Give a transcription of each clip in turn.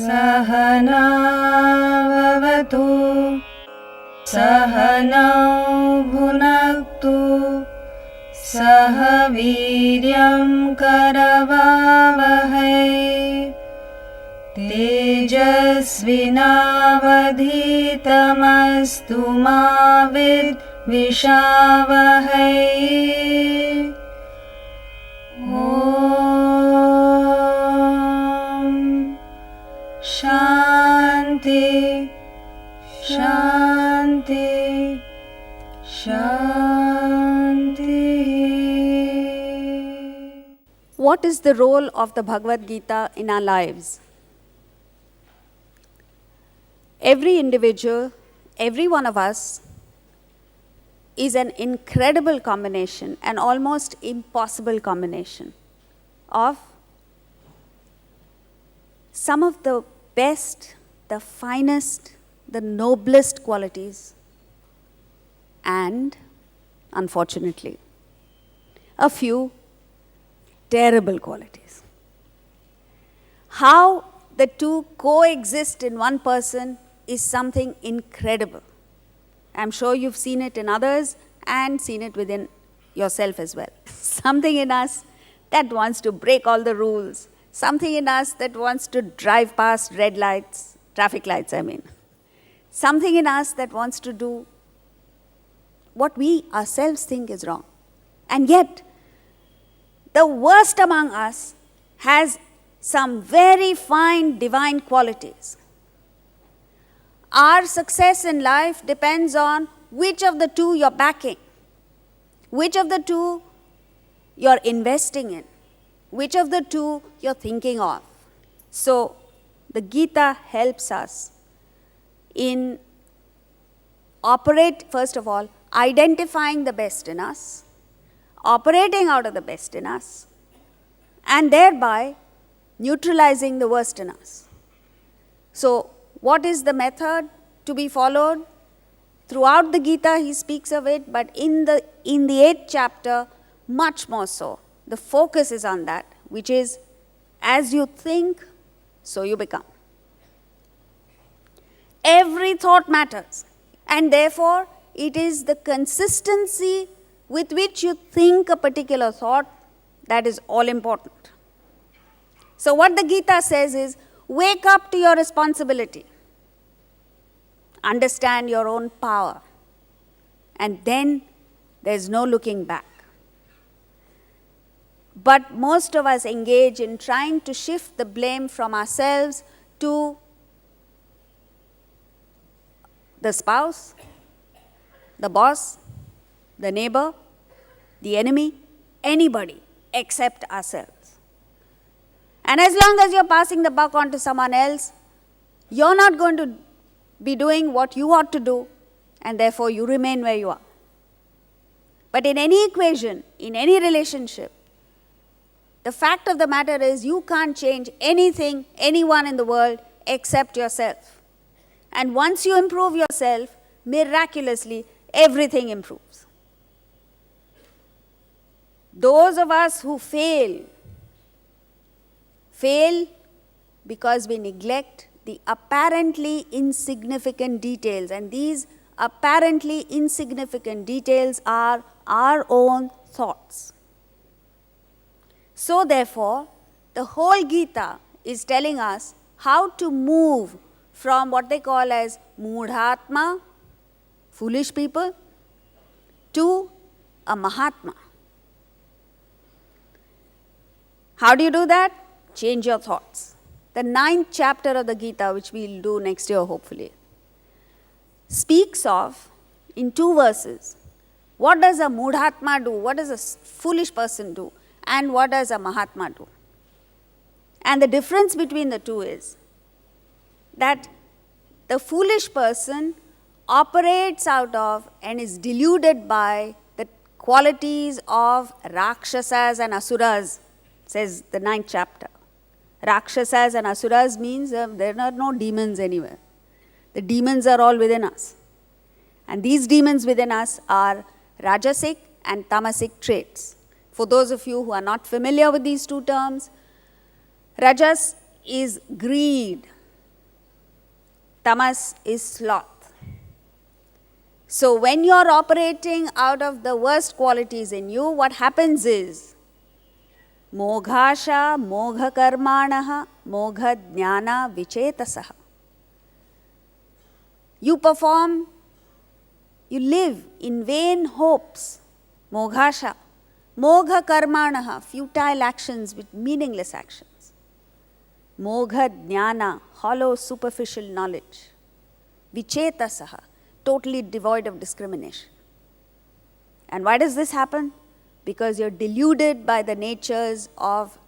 सहनाववतु सहनौ भुनक्तु सह वीर्यं करवावहै तेजस्विनावधीतमस्तु मा विद्विषावहै। ॐ शान्ति शान्ति शान्ति। What is the role of the Bhagavad Gita in our lives? Every individual, every one of us is an incredible combination, an almost impossible combination of some of the best, the finest, the noblest qualities, and, unfortunately, a few terrible qualities. How the two coexist in one person is something incredible. I'm sure you've seen it in others and seen it within yourself as well. Something in us that wants to break all the rules. Something in us that wants to drive past red lights, traffic lights, I mean. Something in us that wants to do what we ourselves think is wrong. And yet, the worst among us has some very fine divine qualities. Our success in life depends on which of the two you're backing, which of the two you're investing in, which of the two you're thinking of. So, the Gita helps us in first of all, identifying the best in us, operating out of the best in us, and thereby neutralizing the worst in us. So, what is the method to be followed? Throughout the Gita, he speaks of it, but in the 8th chapter, much more so. The focus is on that, which is, as you think, so you become. Every thought matters, and therefore, it is the consistency with which you think a particular thought that is all important. So what the Gita says is, wake up to your responsibility. Understand your own power. And then there's no looking back. But most of us engage in trying to shift the blame from ourselves to the spouse, the boss, the neighbor, the enemy, anybody except ourselves. And as long as you're passing the buck on to someone else, you're not going to be doing what you ought to do, and therefore you remain where you are. But in any equation, in any relationship, the fact of the matter is you can't change anything, anyone in the world except yourself. And once you improve yourself, miraculously, everything improves. Those of us who fail because we neglect the apparently insignificant details, and these apparently insignificant details are our own thoughts. So therefore, the whole Gita is telling us how to move from what they call as Mudhatma, foolish people, to a Mahatma. How do you do that? Change your thoughts. The 9th chapter of the Gita, which we'll do next year hopefully, speaks of, in 2 verses, what does a Mudhatma do, what does a foolish person do, and what does a Mahatma do. And the difference between the two is that the foolish person operates out of and is deluded by the qualities of Rakshasas and Asuras, says the 9th chapter. Rakshasas and Asuras means there are no demons anywhere. The demons are all within us. And these demons within us are Rajasic and Tamasic traits. For those of you who are not familiar with these two terms, Rajas is greed, tamas is sloth. So when you are operating out of the worst qualities in you, what happens is moghasha, mogha karmanaha, mogha jnana vichetasaha. You perform, you live in vain hopes, moghasha, mogha karmanaha, futile actions with meaningless actions, mogha jnana, hollow superficial knowledge, vichetasaha, totally devoid of discrimination. And why does this happen? Because you're deluded by the natures of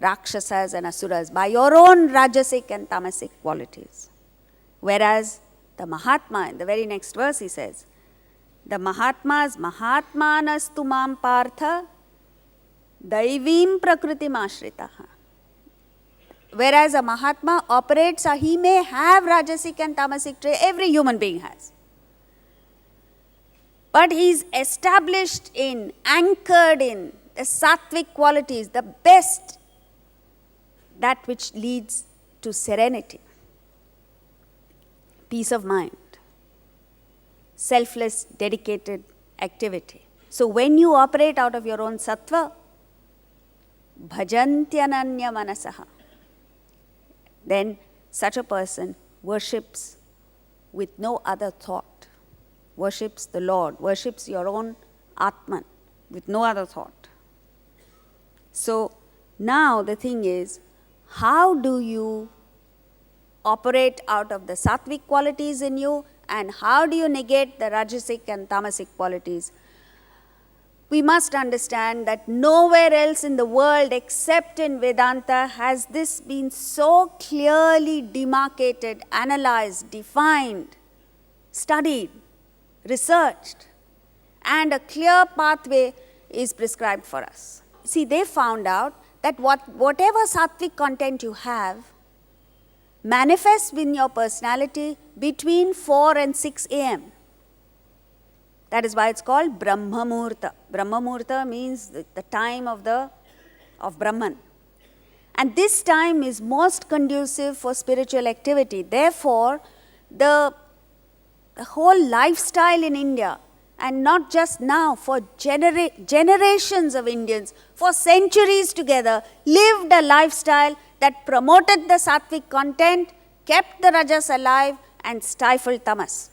Rakshasas and Asuras, by your own Rajasic and Tamasic qualities. Whereas the Mahatma, in the very next verse, he says, the Mahatmas, Mahatmanastu mam partha, daivim prakritim ashritaha. Whereas a Mahatma operates, he may have Rajasic and Tamasic trait, every human being has. But he is established in, anchored in the sattvic qualities, the best, that which leads to serenity, peace of mind, selfless, dedicated activity. So when you operate out of your own sattva, bhajantyananya manasaha, then such a person worships with no other thought. Worships the Lord, worships your own Atman with no other thought. So now the thing is, how do you operate out of the sattvic qualities in you, and how do you negate the Rajasic and Tamasic qualities? We must understand that nowhere else in the world except in Vedanta has this been so clearly demarcated, analyzed, defined, studied, researched, and a clear pathway is prescribed for us. See, they found out that whatever sattvic content you have manifests in your personality between 4 and 6 a.m. That is why it's called Brahma Muhurta. Brahma Muhurta means the time of Brahman. And this time is most conducive for spiritual activity. Therefore, the whole lifestyle in India, and not just now, for generations of Indians, for centuries together, lived a lifestyle that promoted the sattvic content, kept the rajas alive, and stifled tamas.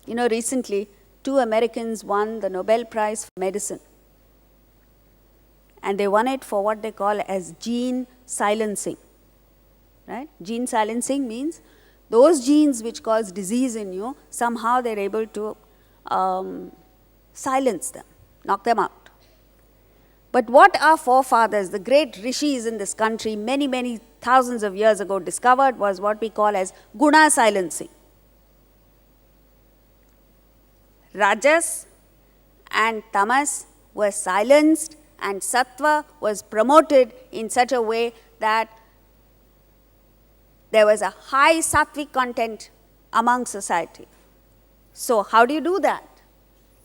You know, recently, 2 Americans won the Nobel Prize for Medicine. And they won it for what they call as gene silencing. Right? Gene silencing means those genes which cause disease in you, somehow they're able to silence them, knock them out. But what our forefathers, the great rishis in this country, many, many thousands of years ago discovered was what we call as guna silencing. Rajas and tamas were silenced and sattva was promoted in such a way that there was a high sattvic content among society. So how do you do that?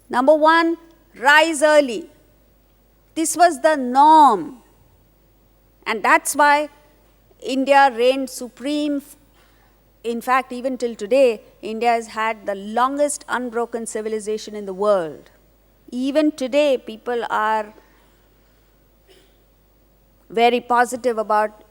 Number 1, rise early. This was the norm. And that's why India reigned supreme. In fact, even till today, India has had the longest unbroken civilization in the world. Even today, people are very positive about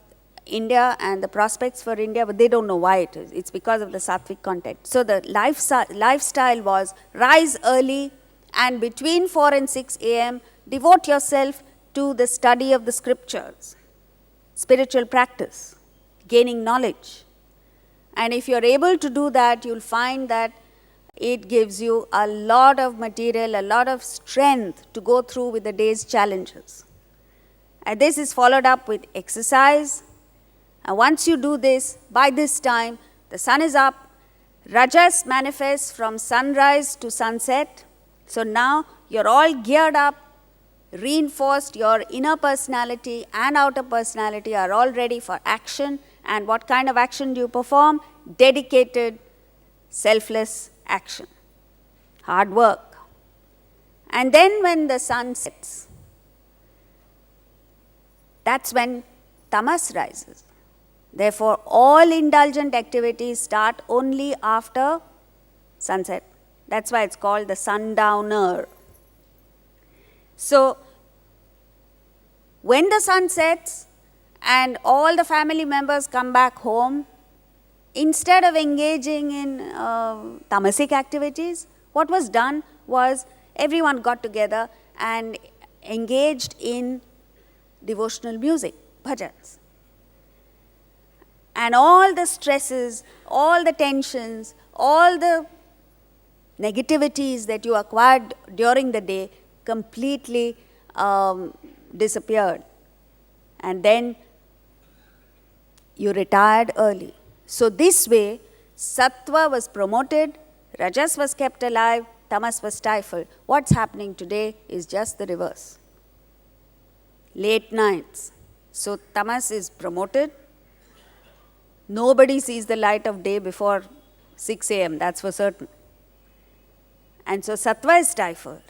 India and the prospects for India, but they don't know why it is. It's because of the sattvic content. So the lifestyle was rise early, and between 4 and 6 a.m., devote yourself to the study of the scriptures, spiritual practice, gaining knowledge. And if you're able to do that, you'll find that it gives you a lot of material, a lot of strength to go through with the day's challenges. And this is followed up with exercise. And once you do this, by this time, the sun is up, rajas manifests from sunrise to sunset. So now you're all geared up, reinforced, your inner personality and outer personality are all ready for action. And what kind of action do you perform? Dedicated, selfless action, hard work. And then when the sun sets, that's when tamas rises. Therefore, all indulgent activities start only after sunset. That's why it's called the sundowner. So, when the sun sets and all the family members come back home, instead of engaging in tamasic activities, what was done was everyone got together and engaged in devotional music, bhajans. And all the stresses, all the tensions, all the negativities that you acquired during the day completely disappeared. And then you retired early. So this way, sattva was promoted, rajas was kept alive, tamas was stifled. What's happening today is just the reverse. Late nights. So tamas is promoted. Nobody sees the light of day before 6 a.m., that's for certain. And so sattva is stifled.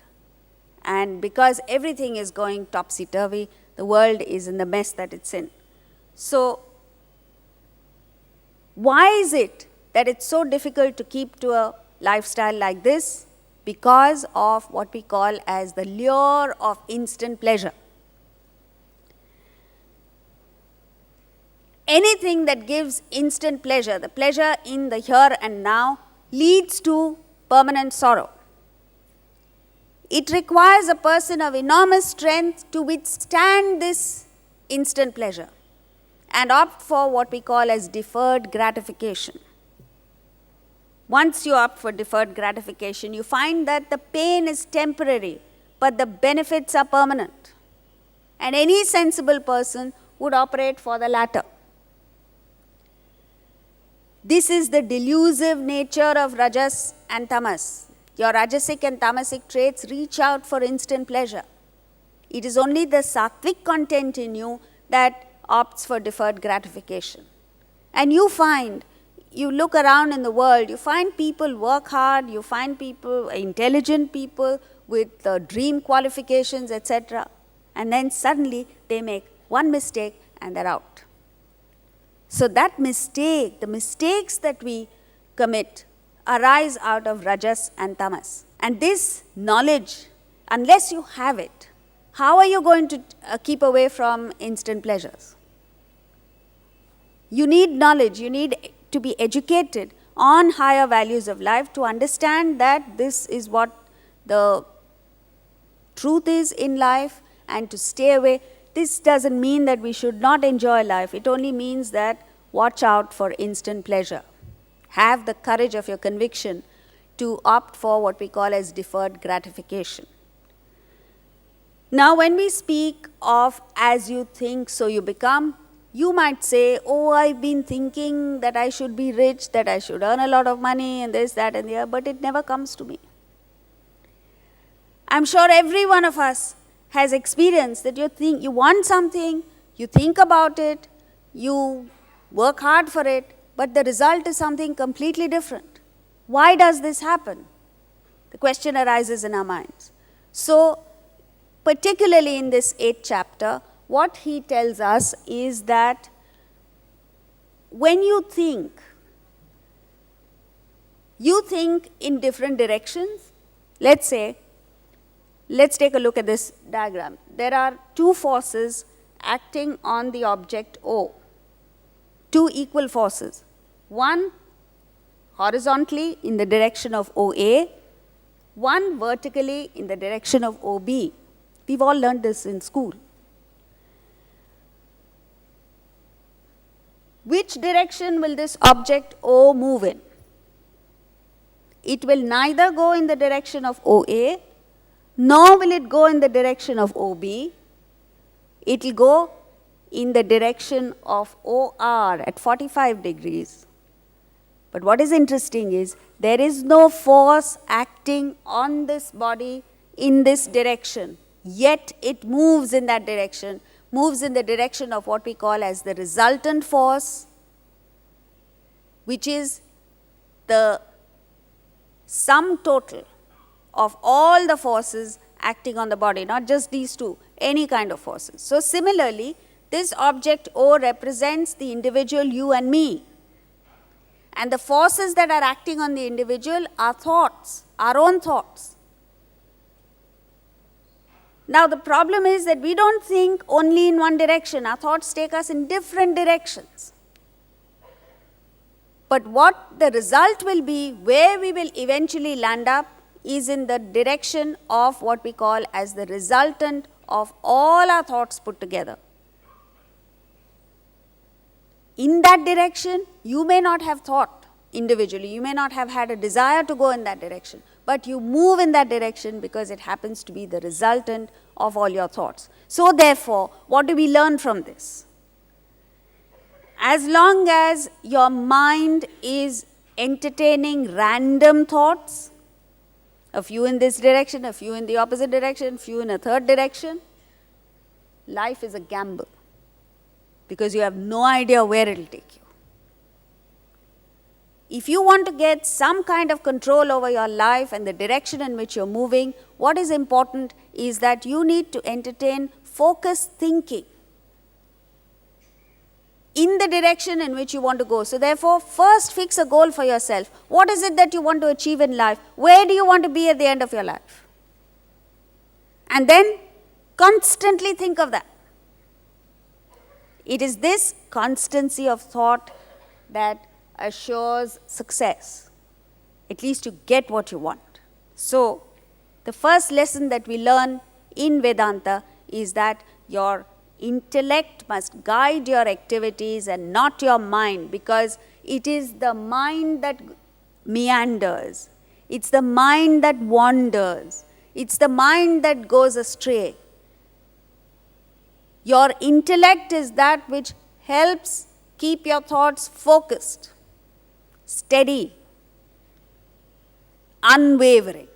And because everything is going topsy-turvy, the world is in the mess that it's in. So, why is it that it's so difficult to keep to a lifestyle like this? Because of what we call as the lure of instant pleasure. Anything that gives instant pleasure, the pleasure in the here and now, leads to permanent sorrow. It requires a person of enormous strength to withstand this instant pleasure and opt for what we call as deferred gratification. Once you opt for deferred gratification, you find that the pain is temporary, but the benefits are permanent. And any sensible person would operate for the latter. This is the delusive nature of rajas and tamas. Your rajasic and tamasic traits reach out for instant pleasure. It is only the sattvic content in you that opts for deferred gratification. And you find, you look around in the world, you find people work hard, you find people, intelligent people with dream qualifications, etc. And then suddenly they make one mistake and they're out. So that mistake, the mistakes that we commit, arise out of rajas and tamas. And this knowledge, unless you have it, how are you going to keep away from instant pleasures? You need knowledge, you need to be educated on higher values of life to understand that this is what the truth is in life and to stay away. This doesn't mean that we should not enjoy life. It only means that watch out for instant pleasure. Have the courage of your conviction to opt for what we call as deferred gratification. Now, when we speak of as you think, so you become, you might say, oh, I've been thinking that I should be rich, that I should earn a lot of money and this, that and the other, but it never comes to me. I'm sure every one of us has experienced that you want something, you think about it, you work hard for it, but the result is something completely different. Why does this happen? The question arises in our minds. So, particularly in this 8th chapter, what he tells us is that when you think in different directions. Let's say, let's take a look at this diagram. There are two forces acting on the object O, two equal forces. One horizontally in the direction of OA, one vertically in the direction of OB. We've all learned this in school. Which direction will this object O move in? It will neither go in the direction of OA, nor will it go in the direction of OB. It will go in the direction of OR at 45 degrees. But what is interesting is there is no force acting on this body in this direction, yet it moves in that direction, moves in the direction of what we call as the resultant force, which is the sum total of all the forces acting on the body, not just these two, any kind of forces. So similarly, this object O represents the individual you and me. And the forces that are acting on the individual are thoughts, our own thoughts. Now the problem is that we don't think only in one direction. Our thoughts take us in different directions. But what the result will be, where we will eventually land up, is in the direction of what we call as the resultant of all our thoughts put together. In that direction, you may not have thought individually, you may not have had a desire to go in that direction, but you move in that direction because it happens to be the resultant of all your thoughts. So therefore, what do we learn from this? As long as your mind is entertaining random thoughts, a few in this direction, a few in the opposite direction, a few in a third direction, life is a gamble because you have no idea where it will take you. If you want to get some kind of control over your life and the direction in which you're moving, what is important is that you need to entertain focused thinking in the direction in which you want to go. So therefore, first fix a goal for yourself. What is it that you want to achieve in life? Where do you want to be at the end of your life? And then constantly think of that. It is this constancy of thought that assures success, at least you get what you want. So, the first lesson that we learn in Vedanta is that your intellect must guide your activities and not your mind, because it is the mind that meanders, it's the mind that wanders, it's the mind that goes astray. Your intellect is that which helps keep your thoughts focused, steady, unwavering.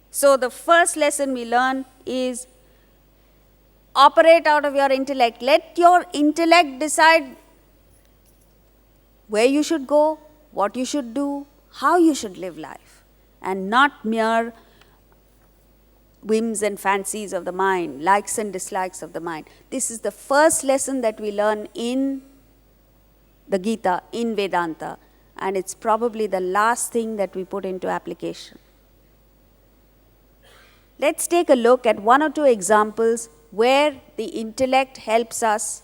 So the first lesson we learn is operate out of your intellect. Let your intellect decide where you should go, what you should do, how you should live life, and not mere whims and fancies of the mind, likes and dislikes of the mind. This is the first lesson that we learn in the Gita, in Vedanta, and it's probably the last thing that we put into application. Let's take a look at one or two examples where the intellect helps us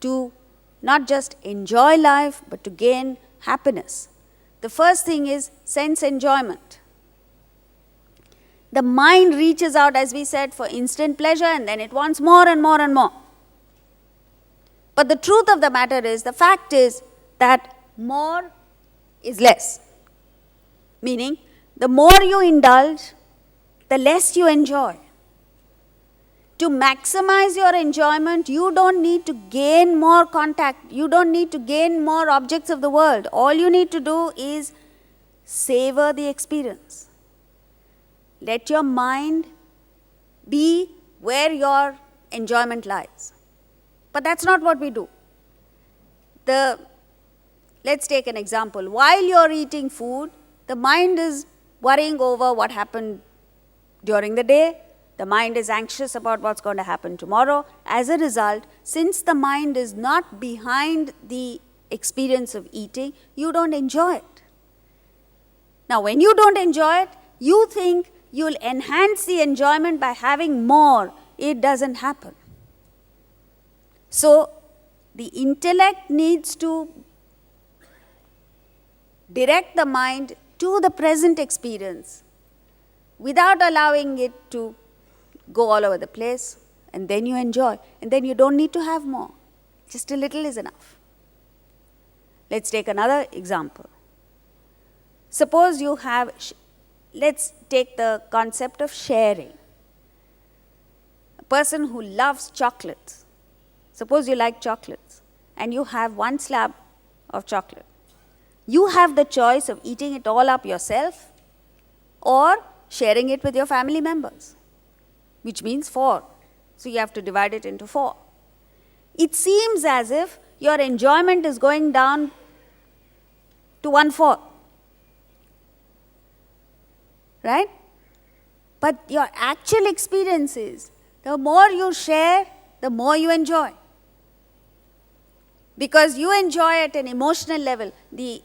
to not just enjoy life, but to gain happiness. The first thing is sense enjoyment. The mind reaches out, as we said, for instant pleasure, and then it wants more and more and more. But the truth of the matter is, the fact is that more is less. Meaning, the more you indulge, the less you enjoy. To maximize your enjoyment, you don't need to gain more contact. You don't need to gain more objects of the world. All you need to do is savor the experience. Let your mind be where your enjoyment lies. But that's not what we do. Let's take an example. While you're eating food, the mind is worrying over what happened during the day. The mind is anxious about what's going to happen tomorrow. As a result, since the mind is not behind the experience of eating, you don't enjoy it. Now, when you don't enjoy it, you think you'll enhance the enjoyment by having more. It doesn't happen. So, the intellect needs to direct the mind to the present experience without allowing it to go all over the place, and then you enjoy, and then you don't need to have more. Just a little is enough. Let's take another example. Suppose you have, let's take the concept of sharing. A person who loves chocolates. Suppose you like chocolates, and you have one slab of chocolate. You have the choice of eating it all up yourself or sharing it with your family members, which means 4. So you have to divide it into 4. It seems as if your enjoyment is going down to 1/4. Right? But your actual experience is, the more you share, the more you enjoy. Because you enjoy at an emotional level the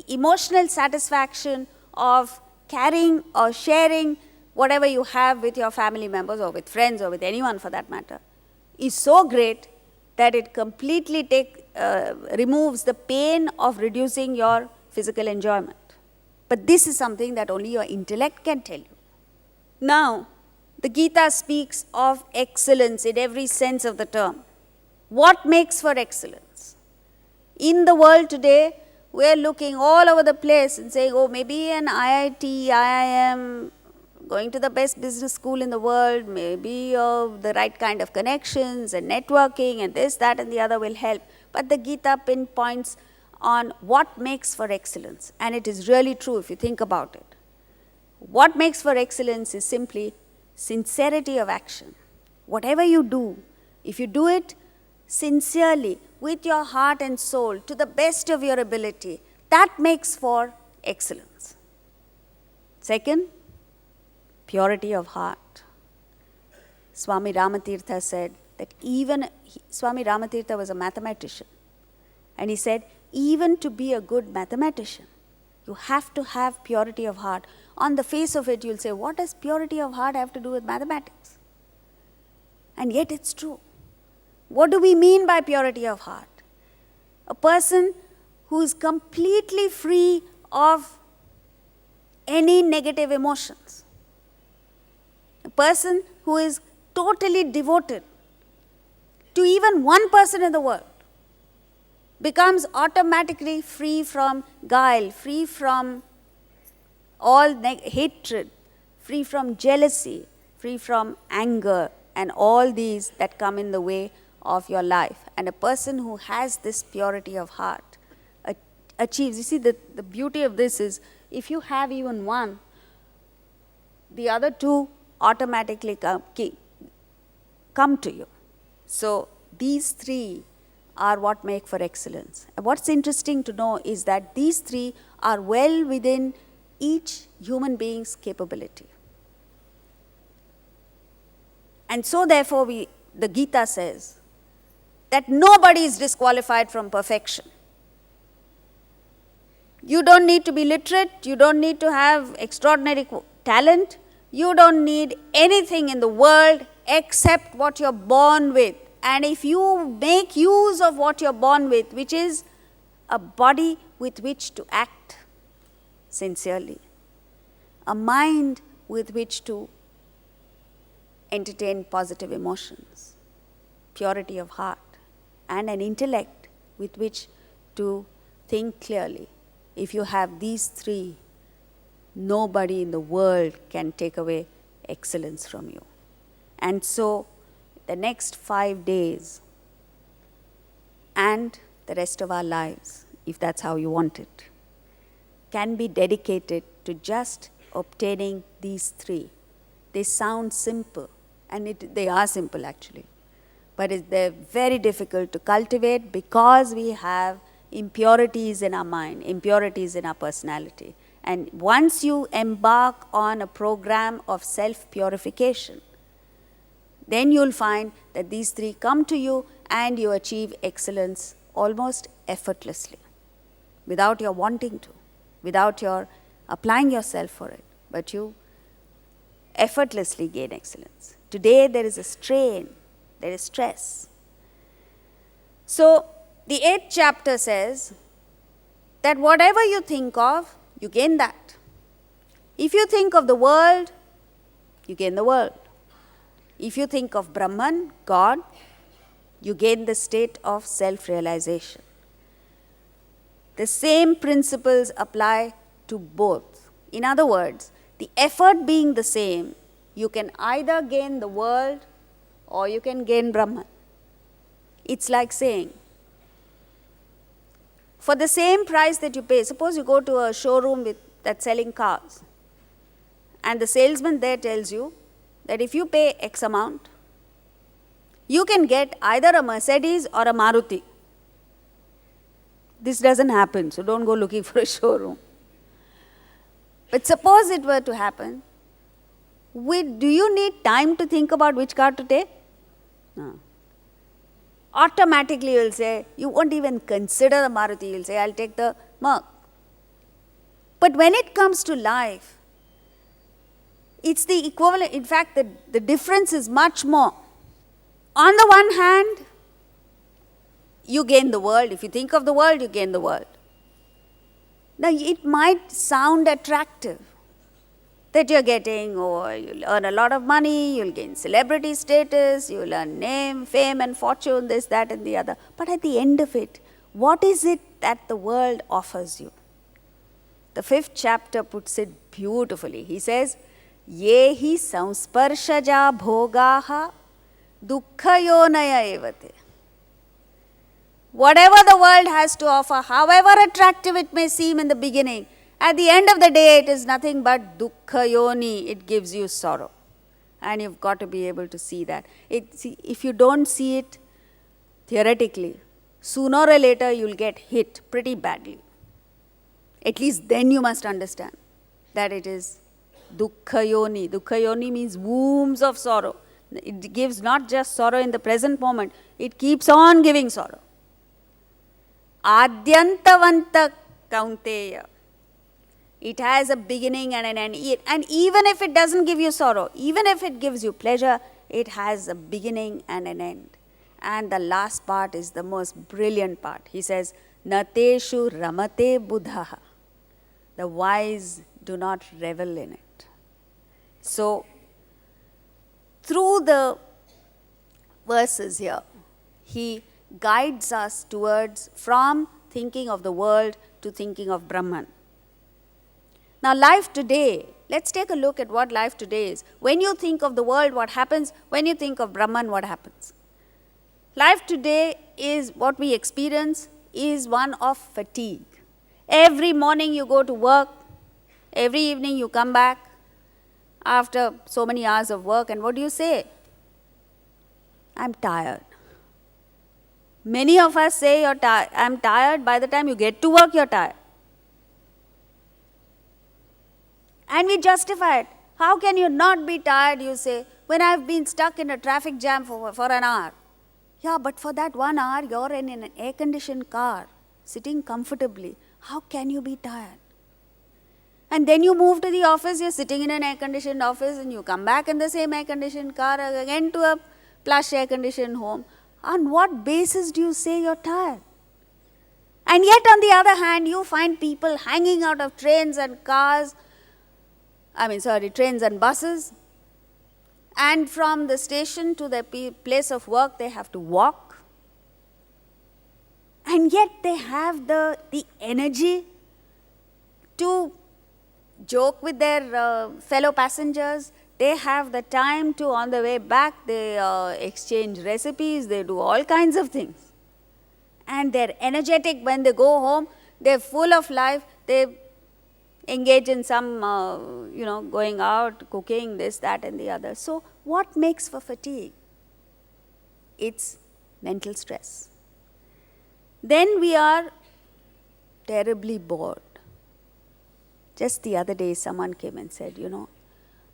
emotional satisfaction of carrying or sharing whatever you have with your family members or with friends or with anyone for that matter is so great that it completely removes the pain of reducing your physical enjoyment. But this is something that only your intellect can tell you. Now, the Gita speaks of excellence in every sense of the term. What makes for excellence? In the world today, we are looking all over the place and saying, oh, maybe an IIT, IIM, going to the best business school in the world, maybe the right kind of connections and networking and this, that and the other will help. But the Gita pinpoints on what makes for excellence. And it is really true if you think about it. What makes for excellence is simply sincerity of action. Whatever you do, if you do it sincerely, with your heart and soul, to the best of your ability, that makes for excellence. Second, purity of heart. Swami Ramatirtha said that Swami Ramatirtha was a mathematician. And he said, even to be a good mathematician, you have to have purity of heart. On the face of it, you'll say, what does purity of heart have to do with mathematics? And yet it's true. What do we mean by purity of heart? A person who is completely free of any negative emotions. A person who is totally devoted to even one person in the world becomes automatically free from guile, free from all hatred, free from jealousy, free from anger, and all these that come in the way of your life. And a person who has this purity of heart achieves. You see, the beauty of this is if you have even one, the other two automatically come to you. So these three are what make for excellence. And what's interesting to know is that these three are well within each human being's capability. And so therefore the Gita says that nobody is disqualified from perfection. You don't need to be literate, you don't need to have extraordinary talent, you don't need anything in the world except what you're born with. And if you make use of what you're born with, which is a body with which to act sincerely, a mind with which to entertain positive emotions, purity of heart, and an intellect with which to think clearly. If you have these three, nobody in the world can take away excellence from you. And so the next 5 days and the rest of our lives, if that's how you want it, can be dedicated to just obtaining these three. They sound simple, and they are simple actually, but they're very difficult to cultivate because we have impurities in our mind, impurities in our personality. And once you embark on a program of self-purification, then you'll find that these three come to you and you achieve excellence almost effortlessly, without your wanting to, without your applying yourself for it, but you effortlessly gain excellence. Today there is a strain, there is stress. So the 8th chapter says that whatever you think of, you gain that. If you think of the world, you gain the world. If you think of Brahman, God, you gain the state of self-realization. The same principles apply to both. In other words, the effort being the same, you can either gain the world or you can gain Brahman. It's like saying, for the same price that you pay, suppose you go to a showroom that's selling cars, and the salesman there tells you that if you pay X amount, you can get either a Mercedes or a Maruti. This doesn't happen, so don't go looking for a showroom. But suppose it were to happen, do you need time to think about which car to take? No. automatically you'll say, you won't even consider the Maruti, you'll say, I'll take the Merc. But when it comes to life, it's the equivalent, in fact, the difference is much more. On the one hand, you gain the world. If you think of the world, you gain the world. Now, it might sound attractive that you're getting, or you'll earn a lot of money, you'll gain celebrity status, you'll earn name, fame and fortune, this, that and the other. But at the end of it, what is it that the world offers you? The 5th chapter puts it beautifully. He says, Yehi samsparshaja bhogaha dukkhayonaya evate. Whatever the world has to offer, however attractive it may seem in the beginning, at the end of the day, it is nothing but dukkha yoni. It gives you sorrow. And you've got to be able to see that. If you don't see it theoretically, sooner or later you'll get hit pretty badly. At least then you must understand that it is dukkha yoni. Dukkha yoni means wombs of sorrow. It gives not just sorrow in the present moment, it keeps on giving sorrow. Adyantavanta kaunteya. It has a beginning and an end. And even if it doesn't give you sorrow, even if it gives you pleasure, it has a beginning and an end. And the last part is the most brilliant part. He says, Nateshu ramate buddhaha. The wise do not revel in it. So, through the verses here, he guides us towards from thinking of the world to thinking of Brahman. Now, life today, let's take a look at what life today is. When you think of the world, what happens? When you think of Brahman, what happens? Life today is what we experience is one of fatigue. Every morning you go to work, every evening you come back after so many hours of work, and what do you say? I'm tired. Many of us say, I'm tired. By the time you get to work, you're tired. And we justify it. How can you not be tired, you say, when I've been stuck in a traffic jam for an hour? Yeah, but for that 1 hour, you're in an air-conditioned car, sitting comfortably. How can you be tired? And then you move to the office, you're sitting in an air-conditioned office, and you come back in the same air-conditioned car again to a plush air-conditioned home. On what basis do you say you're tired? And yet, on the other hand, you find people hanging out of trains and trains and buses. And from the station to their place of work, they have to walk. And yet, they have the energy to joke with their fellow passengers. They have the time to, on the way back, they exchange recipes, they do all kinds of things. And they're energetic when they go home, they're full of life, they engage in some, going out, cooking, this, that and the other. So what makes for fatigue? It's mental stress. Then we are terribly bored. Just the other day, someone came and said,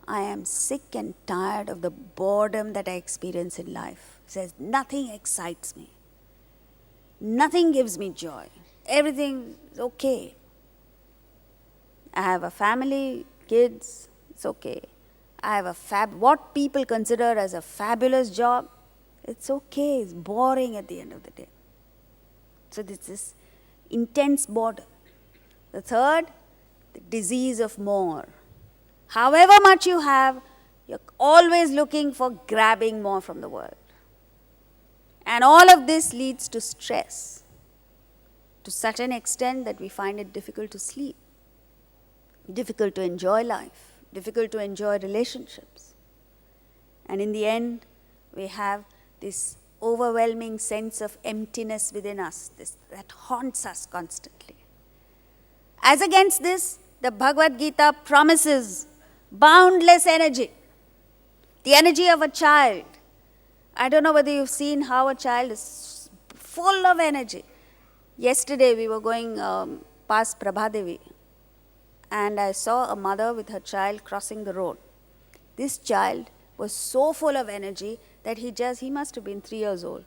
I am sick and tired of the boredom that I experience in life. He says, nothing excites me. Nothing gives me joy. Everything is okay. I have a family, kids, it's okay. I have what people consider as a fabulous job, it's okay, it's boring at the end of the day. So this is intense boredom. The third, the disease of more. However much you have, you're always looking for grabbing more from the world. And all of this leads to stress to such an extent that we find it difficult to sleep, difficult to enjoy life, difficult to enjoy relationships. And in the end, we have this overwhelming sense of emptiness within us, that haunts us constantly. As against this, the Bhagavad Gita promises boundless energy, the energy of a child. I don't know whether you've seen how a child is full of energy. Yesterday we were going past Prabhadevi, and I saw a mother with her child crossing the road. This child was so full of energy that he must have been 3 years old.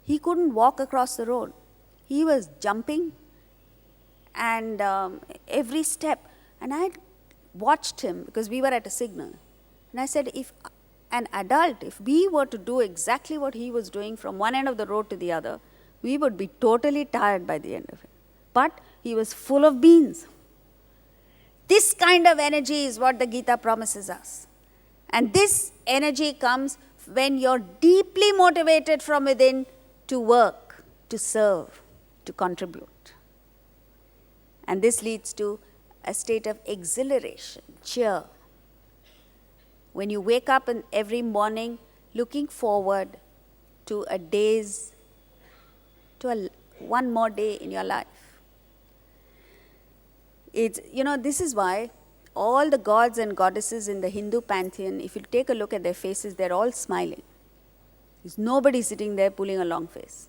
he couldn't walk across the road. He was jumping and every step. And I watched him because we were at a signal. And I said, if an adult, if we were to do exactly what he was doing from one end of the road to the other, we would be totally tired by the end of it. But he was full of beans. This kind of energy is what the Gita promises us. And this energy comes when you're deeply motivated from within to work, to serve, to contribute. And this leads to a state of exhilaration, cheer. When you wake up every morning looking forward to one more day in your life. This is why all the gods and goddesses in the Hindu pantheon, if you take a look at their faces, they're all smiling. There's nobody sitting there pulling a long face.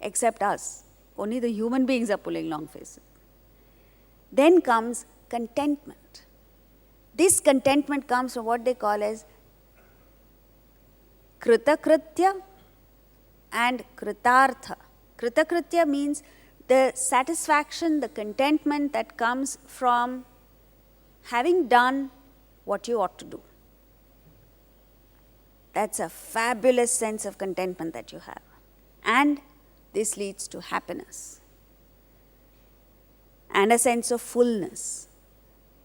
Except us. Only the human beings are pulling long faces. Then comes contentment. This contentment comes from what they call as kritakritya and kritartha. Kritakritya means the satisfaction, the contentment that comes from having done what you ought to do. That's a fabulous sense of contentment that you have. And this leads to happiness and a sense of fullness.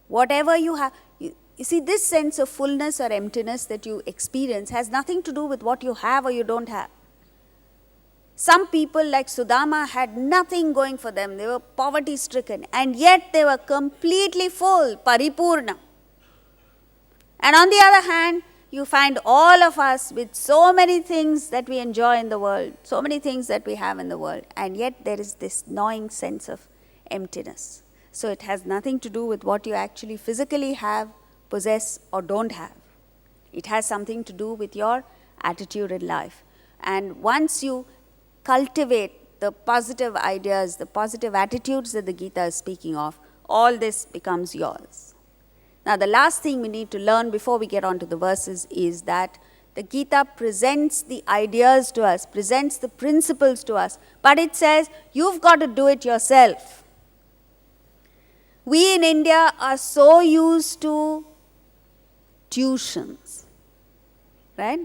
Whatever you have, you see, this sense of fullness or emptiness that you experience has nothing to do with what you have or you don't have. Some people like Sudama had nothing going for them. They were poverty stricken and yet they were completely full, paripurna. And on the other hand, you find all of us with so many things that we enjoy in the world, so many things that we have in the world, and yet there is this gnawing sense of emptiness. So it has nothing to do with what you actually physically have, possess, or don't have. It has something to do with your attitude in life. And once you cultivate the positive ideas, the positive attitudes that the Gita is speaking of, all this becomes yours. Now, the last thing we need to learn before we get on to the verses is that the Gita presents the ideas to us, presents the principles to us, but it says, you've got to do it yourself. We in India are so used to tuitions, right?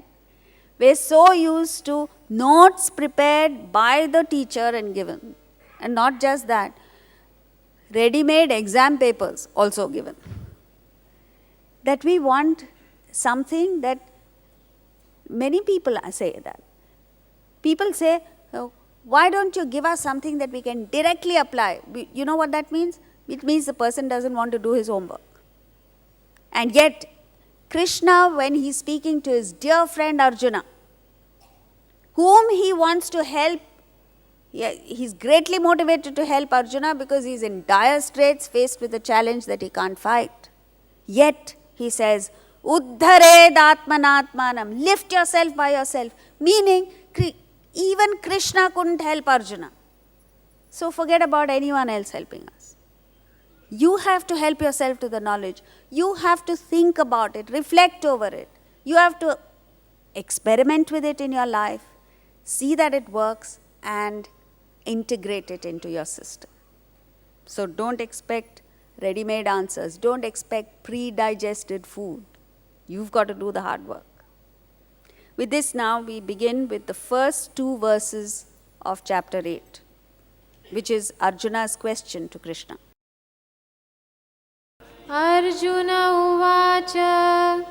We're so used to notes prepared by the teacher and given. And not just that, ready-made exam papers also given. That we want something that many people say that. People say, oh, why don't you give us something that we can directly apply? You know what that means? It means the person doesn't want to do his homework. And yet, Krishna, when he's speaking to his dear friend Arjuna, whom he wants to help, he's greatly motivated to help Arjuna because he's in dire straits, faced with a challenge that he can't fight. Yet, he says, Uddhared Atmanatmanam, lift yourself by yourself. Meaning, even Krishna couldn't help Arjuna. So forget about anyone else helping us. You have to help yourself to the knowledge. You have to think about it, reflect over it. You have to experiment with it in your life, see that it works, and integrate it into your system. So don't expect ready-made answers. Don't expect pre-digested food. You've got to do the hard work. With this now, we begin with the first two verses of chapter 8, which is Arjuna's question to Krishna. Arjuna uvacha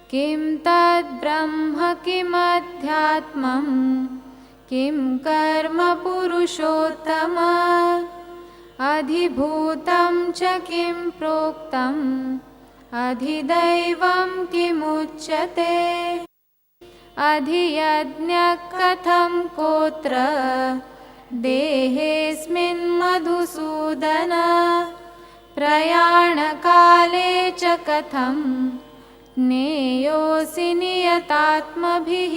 kim tad brahma kim adhyatmam kim karma purushottama adhibhutam cha kim proktam adhidaivam kim uchyate adhiyajna katham kotra dehesmin madhusudana प्रयाणकाले च कथं ज्ञेयोऽसि नियतात्मभिः.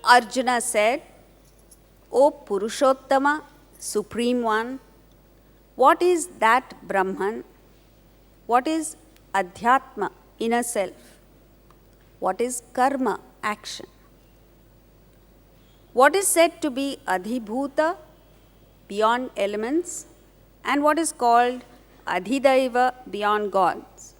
Arjuna said, O Purushottama, Supreme One, what is that Brahman? What is Adhyatma, inner self? What is Karma, action? What is said to be Adhibhuta, beyond elements, and what is called Adhidaiva, beyond gods?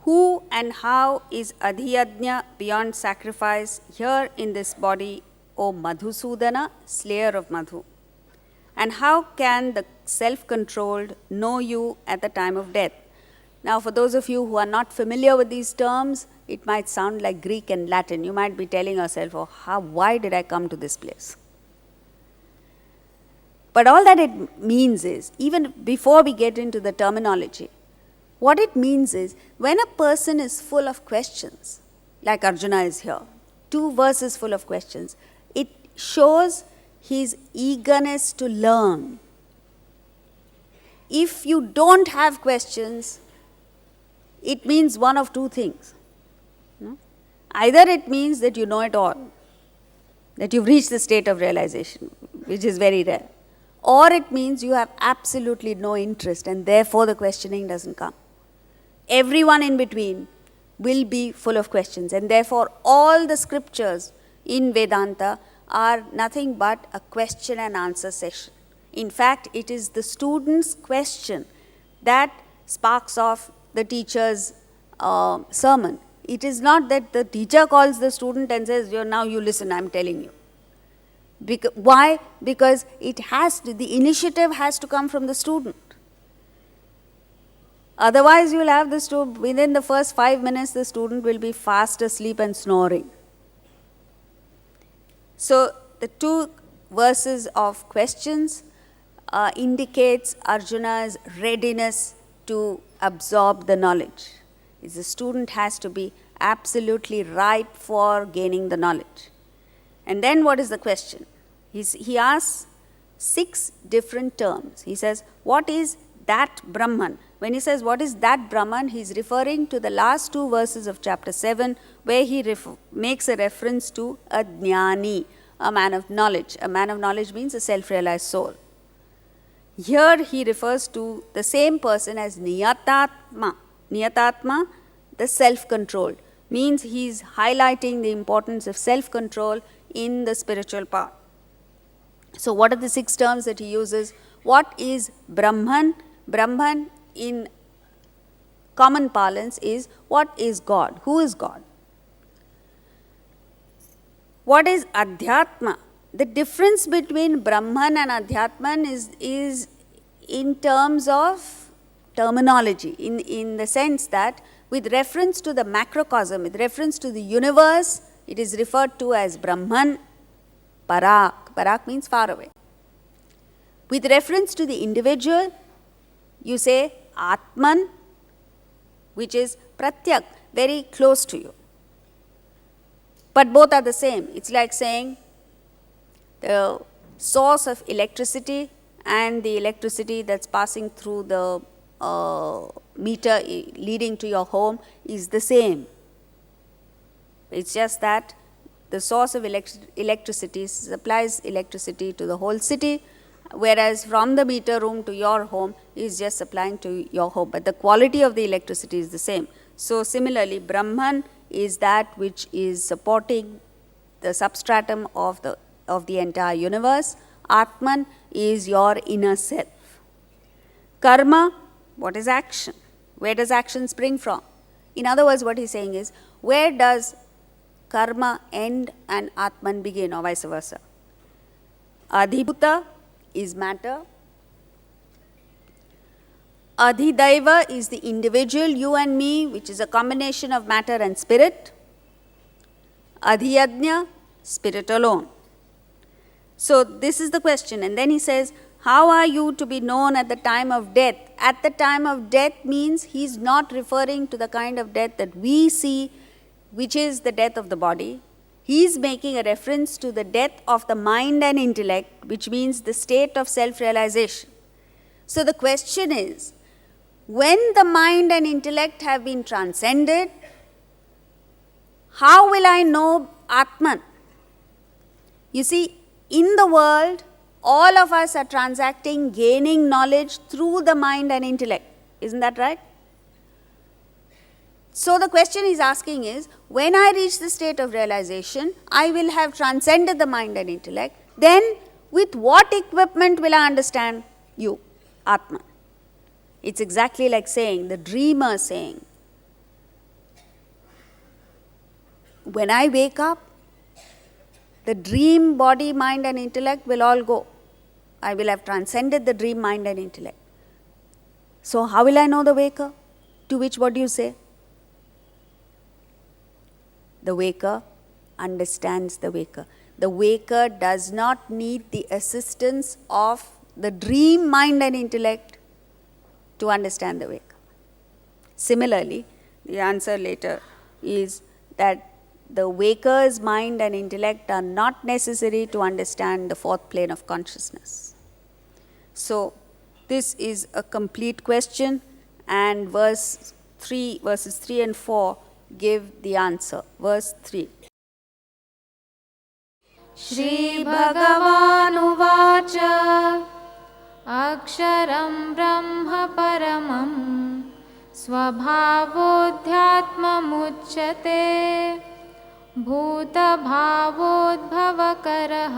Who and how is Adhiyajna, beyond sacrifice, here in this body, O Madhusudana, slayer of Madhu? And how can the self-controlled know you at the time of death? Now, for those of you who are not familiar with these terms, it might sound like Greek and Latin. You might be telling yourself, oh, why did I come to this place? But all that it means is, even before we get into the terminology, what it means is, when a person is full of questions, like Arjuna is here, 2 verses full of questions, it shows his eagerness to learn. If you don't have questions, it means one of 2 things. Either it means that you know it all, that you've reached the state of realization, which is very rare, or it means you have absolutely no interest and therefore the questioning doesn't come. Everyone in between will be full of questions, and therefore all the scriptures in Vedanta are nothing but a question and answer session. In fact, it is the student's question that sparks off the teacher's sermon. It is not that the teacher calls the student and says, now you listen, I'm telling you. Why? Because the initiative has to come from the student. Otherwise, you will have the student, within the first 5 minutes, the student will be fast asleep and snoring. So, the 2 verses of questions indicates Arjuna's readiness to absorb the knowledge. The student has to be absolutely ripe for gaining the knowledge. And then what is the question? He asks 6 different terms. He says, what is that Brahman? When he says, what is that Brahman, he is referring to the last 2 verses of chapter 7, where he makes a reference to a jnani, a man of knowledge. A man of knowledge means a self-realized soul. Here he refers to the same person as Niyatatma. Niyatatma, the self-controlled, means he is highlighting the importance of self-control in the spiritual path. So what are the 6 terms that he uses? What is Brahman? Brahman in common parlance is, what is God? Who is God? What is Adhyatma? The difference between Brahman and Adhyatman is in terms of terminology, in the sense that with reference to the macrocosm, with reference to the universe, it is referred to as Brahman, Parak. Parak means far away. With reference to the individual, you say Atman, which is Pratyak, very close to you. But both are the same. It's like saying the source of electricity and the electricity that's passing through the meter leading to your home is the same. It's just that the source of electricity supplies electricity to the whole city, whereas from the meter room to your home is just supplying to your home. But the quality of the electricity is the same. So similarly, Brahman is that which is supporting the substratum of the entire universe. Atman is your inner self. Karma, what is action? Where does action spring from? In other words, what he's saying is, where does karma end and Atman begin, or vice versa? Adhibhuta is matter. Adhidaiva is the individual, you and me, which is a combination of matter and spirit. Adhiyajna, spirit alone. So this is the question. And then he says, how are you to be known at the time of death? At the time of death means he's not referring to the kind of death that we see, which is the death of the body. He's making a reference to the death of the mind and intellect, which means the state of self-realization. So the question is, when the mind and intellect have been transcended, how will I know Atman? You see, in the world, all of us are transacting, gaining knowledge through the mind and intellect. Isn't that right? So the question he's asking is, when I reach the state of realization, I will have transcended the mind and intellect. Then with what equipment will I understand you, Atman? It's exactly like saying, the dreamer saying, when I wake up, the dream, body, mind and intellect will all go. I will have transcended the dream, mind and intellect. So how will I know the waker? To which what do you say? The waker understands the waker. The waker does not need the assistance of the dream, mind and intellect to understand the waker. Similarly, the answer later is that the waker's mind and intellect are not necessary to understand the fourth plane of consciousness. So, this is a complete question, and verses 3 and 4 give the answer. Verse 3. श्रीभगवानुवाच अक्षरं ब्रह्म परमं स्वभावोऽध्यात्ममुच्यते भूतभावोद्भवकरः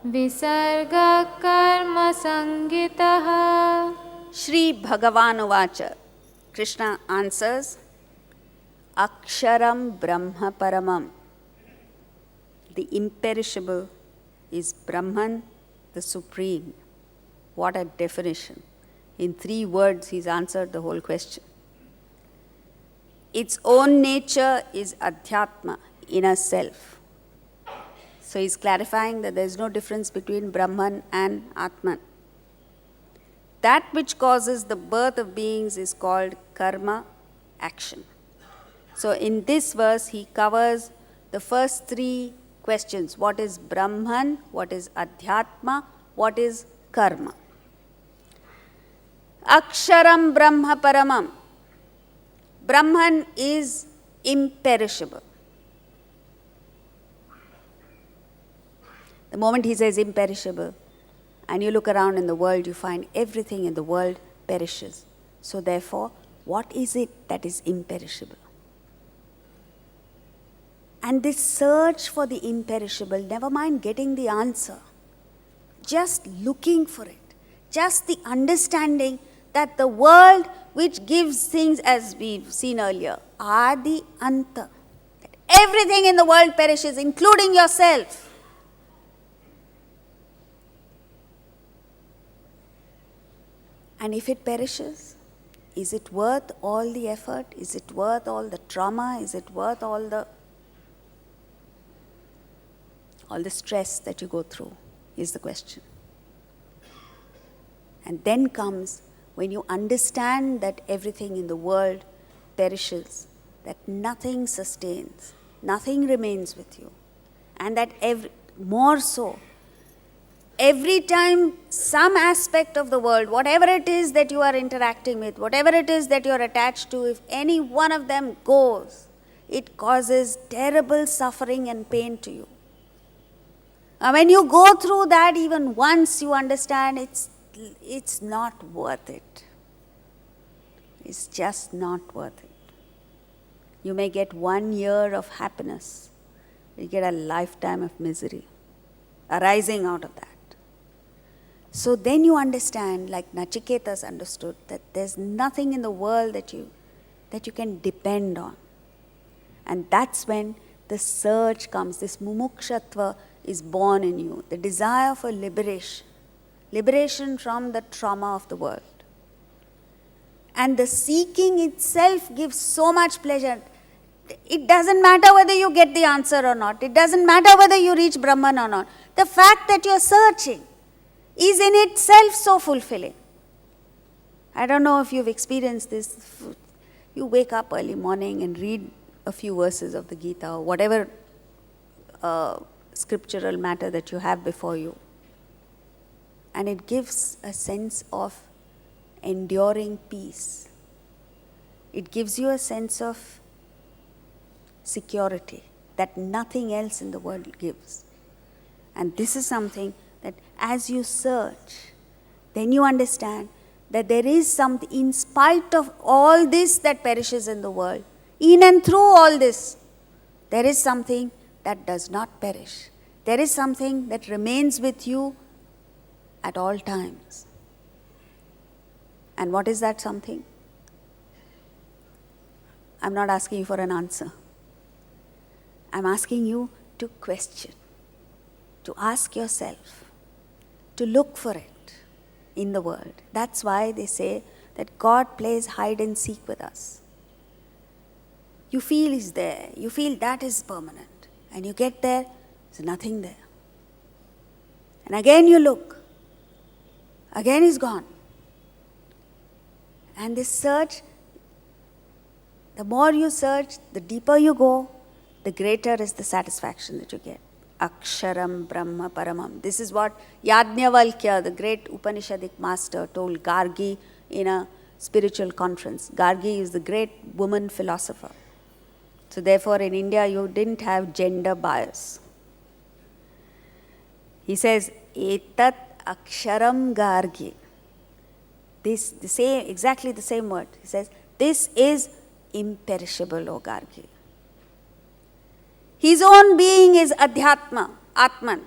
विसर्गकर्मसंगितः. Shri Bhagavanuvacha. Krishna answers, Aksharam Brahma Paramam. The imperishable is Brahman, the Supreme. What a definition. In 3 words, he's answered the whole question. Its own nature is Adhyatma, inner self. So he's clarifying that there is no difference between Brahman and Atman. That which causes the birth of beings is called karma, action. So in this verse, he covers the first 3 questions. What is Brahman? What is Adhyatma? What is karma? Aksharam Brahma Paramam. Brahman is imperishable. The moment he says imperishable, and you look around in the world, you find everything in the world perishes. So therefore, what is it that is imperishable? And this search for the imperishable, never mind getting the answer, just looking for it, just the understanding that the world which gives things, as we've seen earlier, Adi Anta. That everything in the world perishes, including yourself. And if it perishes, is it worth all the effort? Is it worth all the trauma? Is it worth all the stress that you go through, is the question. And then comes when you understand that everything in the world perishes, that nothing sustains, nothing remains with you, and that more so, every time some aspect of the world, whatever it is that you are interacting with, whatever it is that you are attached to, if any one of them goes, it causes terrible suffering and pain to you. And when you go through that even once, you understand it's not worth it. It's just not worth it. You may get 1 year of happiness. You get a lifetime of misery arising out of that. So then you understand, like Nachiketas understood, that there's nothing in the world that you can depend on. And that's when the surge comes, this mumukshatva is born in you, the desire for liberation from the trauma of the world. And the seeking itself gives so much pleasure. It doesn't matter whether you get the answer or not. It doesn't matter whether you reach Brahman or not. The fact that you're searching is in itself so fulfilling. I don't know if you've experienced this. You wake up early morning and read a few verses of the Gita or whatever scriptural matter that you have before you. And it gives a sense of enduring peace. It gives you a sense of security that nothing else in the world gives. And this is something that as you search, then you understand that there is something, in spite of all this that perishes in the world, in and through all this, there is something that does not perish. There is something that remains with you at all times. And what is that something? I'm not asking you for an answer. I'm asking you to question, to ask yourself, to look for it in the world. That's why they say that God plays hide and seek with us. You feel He's there, you feel that is permanent, and you get there, there's nothing there. And again you look, again He's gone. And this search, the more you search, the deeper you go, the greater is the satisfaction that you get. Aksharam Brahma Paramam. This is what Yajnavalkya, the great Upanishadic master, told Gargi in a spiritual conference. Gargi is the great woman philosopher. So therefore in India you didn't have gender bias. He says, Etat Aksharam Gargi. This, exactly the same word. He says, this is imperishable, O Gargi. His own being is Adhyatma, Atman.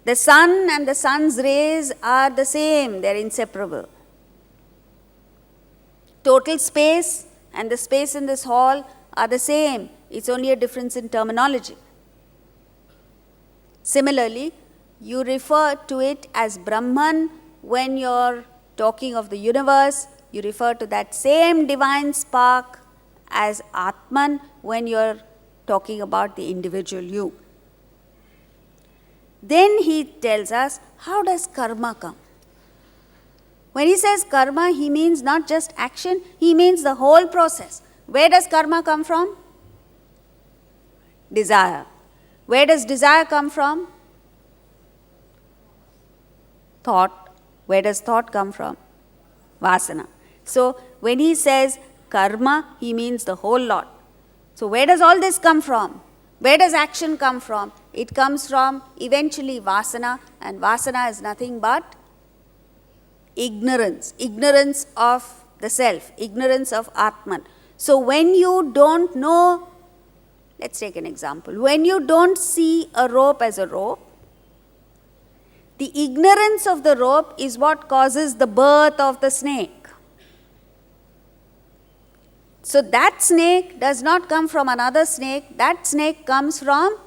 The sun and the sun's rays are the same, they are inseparable. Total space and the space in this hall are the same, it's only a difference in terminology. Similarly, you refer to it as Brahman when you're talking of the universe, you refer to that same divine spark as Atman when you're talking about the individual you. Then he tells us, how does karma come? When he says karma, he means not just action, he means the whole process. Where does karma come from? Desire. Where does desire come from? Thought. Where does thought come from? Vasana. So when he says karma, he means the whole lot. So where does all this come from? Where does action come from? It comes from eventually vasana, and vasana is nothing but ignorance. Ignorance of the self, ignorance of Atman. So when you don't know, let's take an example. When you don't see a rope as a rope, the ignorance of the rope is what causes the birth of the snake. So that snake does not come from another snake, that snake comes from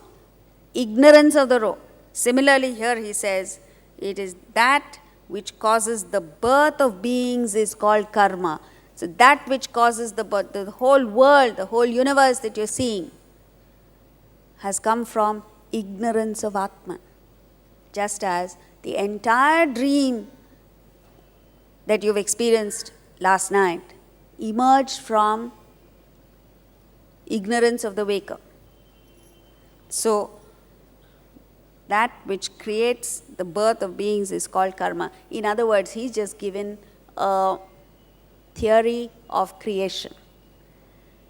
ignorance of the rope. Similarly here he says, it is that which causes the birth of beings is called karma. So that which causes the birth, the whole world, the whole universe that you're seeing has come from ignorance of Atman. Just as the entire dream that you've experienced last night emerged from ignorance of the waker. So, that which creates the birth of beings is called karma. In other words, he's just given a theory of creation.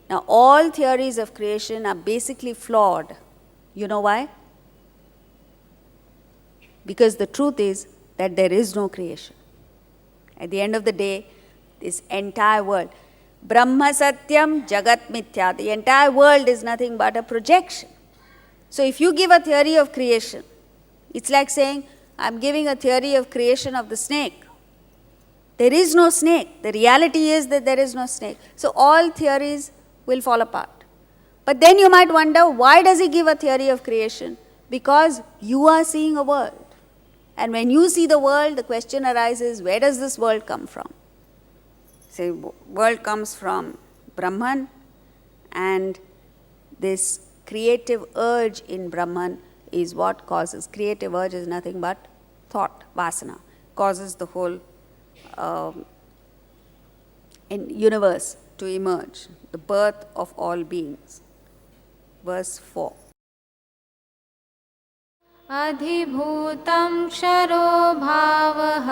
Now, all theories of creation are basically flawed. You know why? Because the truth is that there is no creation. At the end of the day, this entire world, Brahma Satyam Jagat Mithya, the entire world is nothing but a projection. So if you give a theory of creation, it's like saying, I'm giving a theory of creation of the snake. There is no snake. The reality is that there is no snake. So all theories will fall apart. But then you might wonder, why does he give a theory of creation? Because you are seeing a world. And when you see the world, the question arises, where does this world come from? Say, world comes from Brahman, and this creative urge in Brahman is what causes. Creative urge is nothing but thought, vasana, causes the whole universe to emerge, the birth of all beings. Verse 4. अधिभूतं क्षरो भावः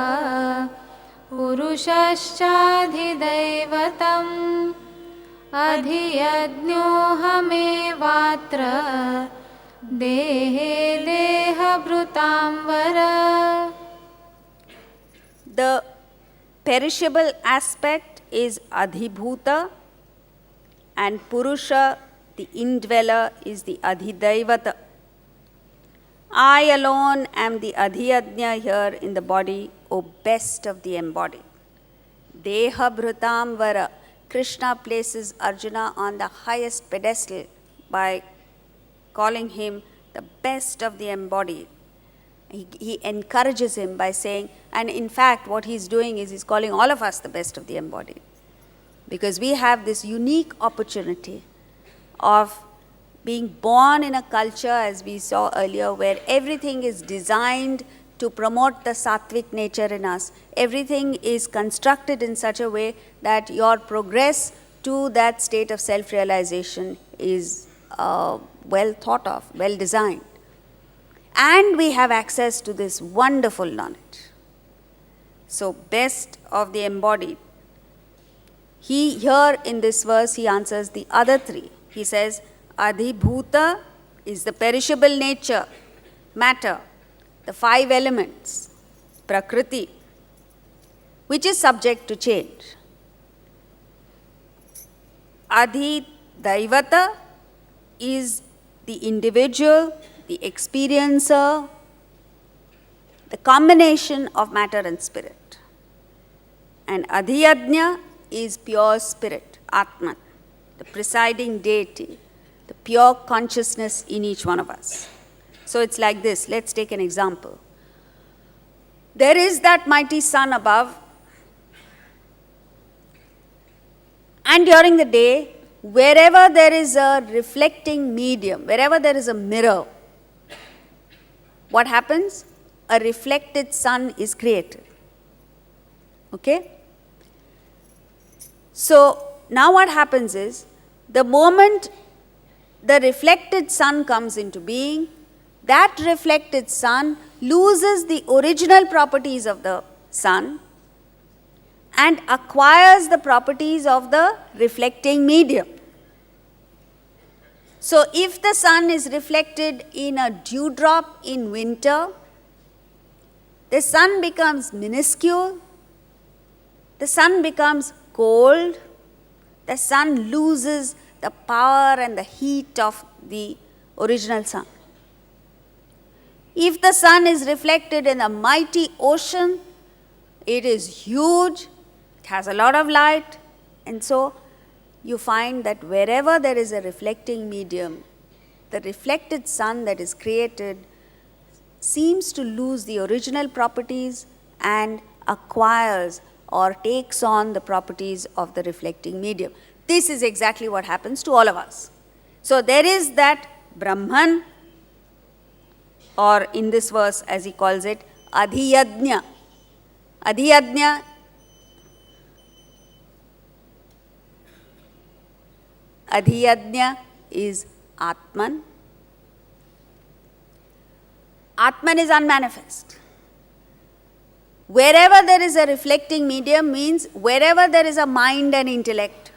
पुरुषश्चाधिदैवतम् अधियज्ञोऽहमेवात्र देहे देहभृतां वर. The perishable aspect is Adhibhuta, and Purusha, the indweller, is the Adhidaivata. I alone am the Adhiyajna here in the body, O best of the embodied. Deha Bhrutamvara. Krishna places Arjuna on the highest pedestal by calling him the best of the embodied. He encourages him by saying, and in fact what he's doing is he's calling all of us the best of the embodied. Because we have this unique opportunity of being born in a culture, as we saw earlier, where everything is designed to promote the sattvic nature in us. Everything is constructed in such a way that your progress to that state of self-realization is well thought of, well designed. And we have access to this wonderful knowledge. So, best of the embodied. Here in this verse, he answers the other three. He says, Adhibhuta is the perishable nature, matter, the 5 elements, Prakriti, which is subject to change. Adhidaivata is the individual, the experiencer, the combination of matter and spirit. And Adhiyajna is pure spirit, Atman, the presiding deity, the pure consciousness in each one of us. So it's like this. Let's take an example. There is that mighty sun above, and during the day, wherever there is a reflecting medium, wherever there is a mirror, what happens? A reflected sun is created. Okay? So now what happens is, the moment the reflected sun comes into being, that reflected sun loses the original properties of the sun and acquires the properties of the reflecting medium. So if the sun is reflected in a dewdrop in winter, the sun becomes minuscule, the sun becomes cold, the sun loses the power and the heat of the original sun. If the sun is reflected in a mighty ocean, it is huge, it has a lot of light, and so you find that wherever there is a reflecting medium, the reflected sun that is created seems to lose the original properties and acquires or takes on the properties of the reflecting medium. This is exactly what happens to all of us. So there is that Brahman, or in this verse as he calls it, Adhiyajna. Adhiyajna is Atman. Atman is unmanifest. Wherever there is a reflecting medium means wherever there is a mind and intellect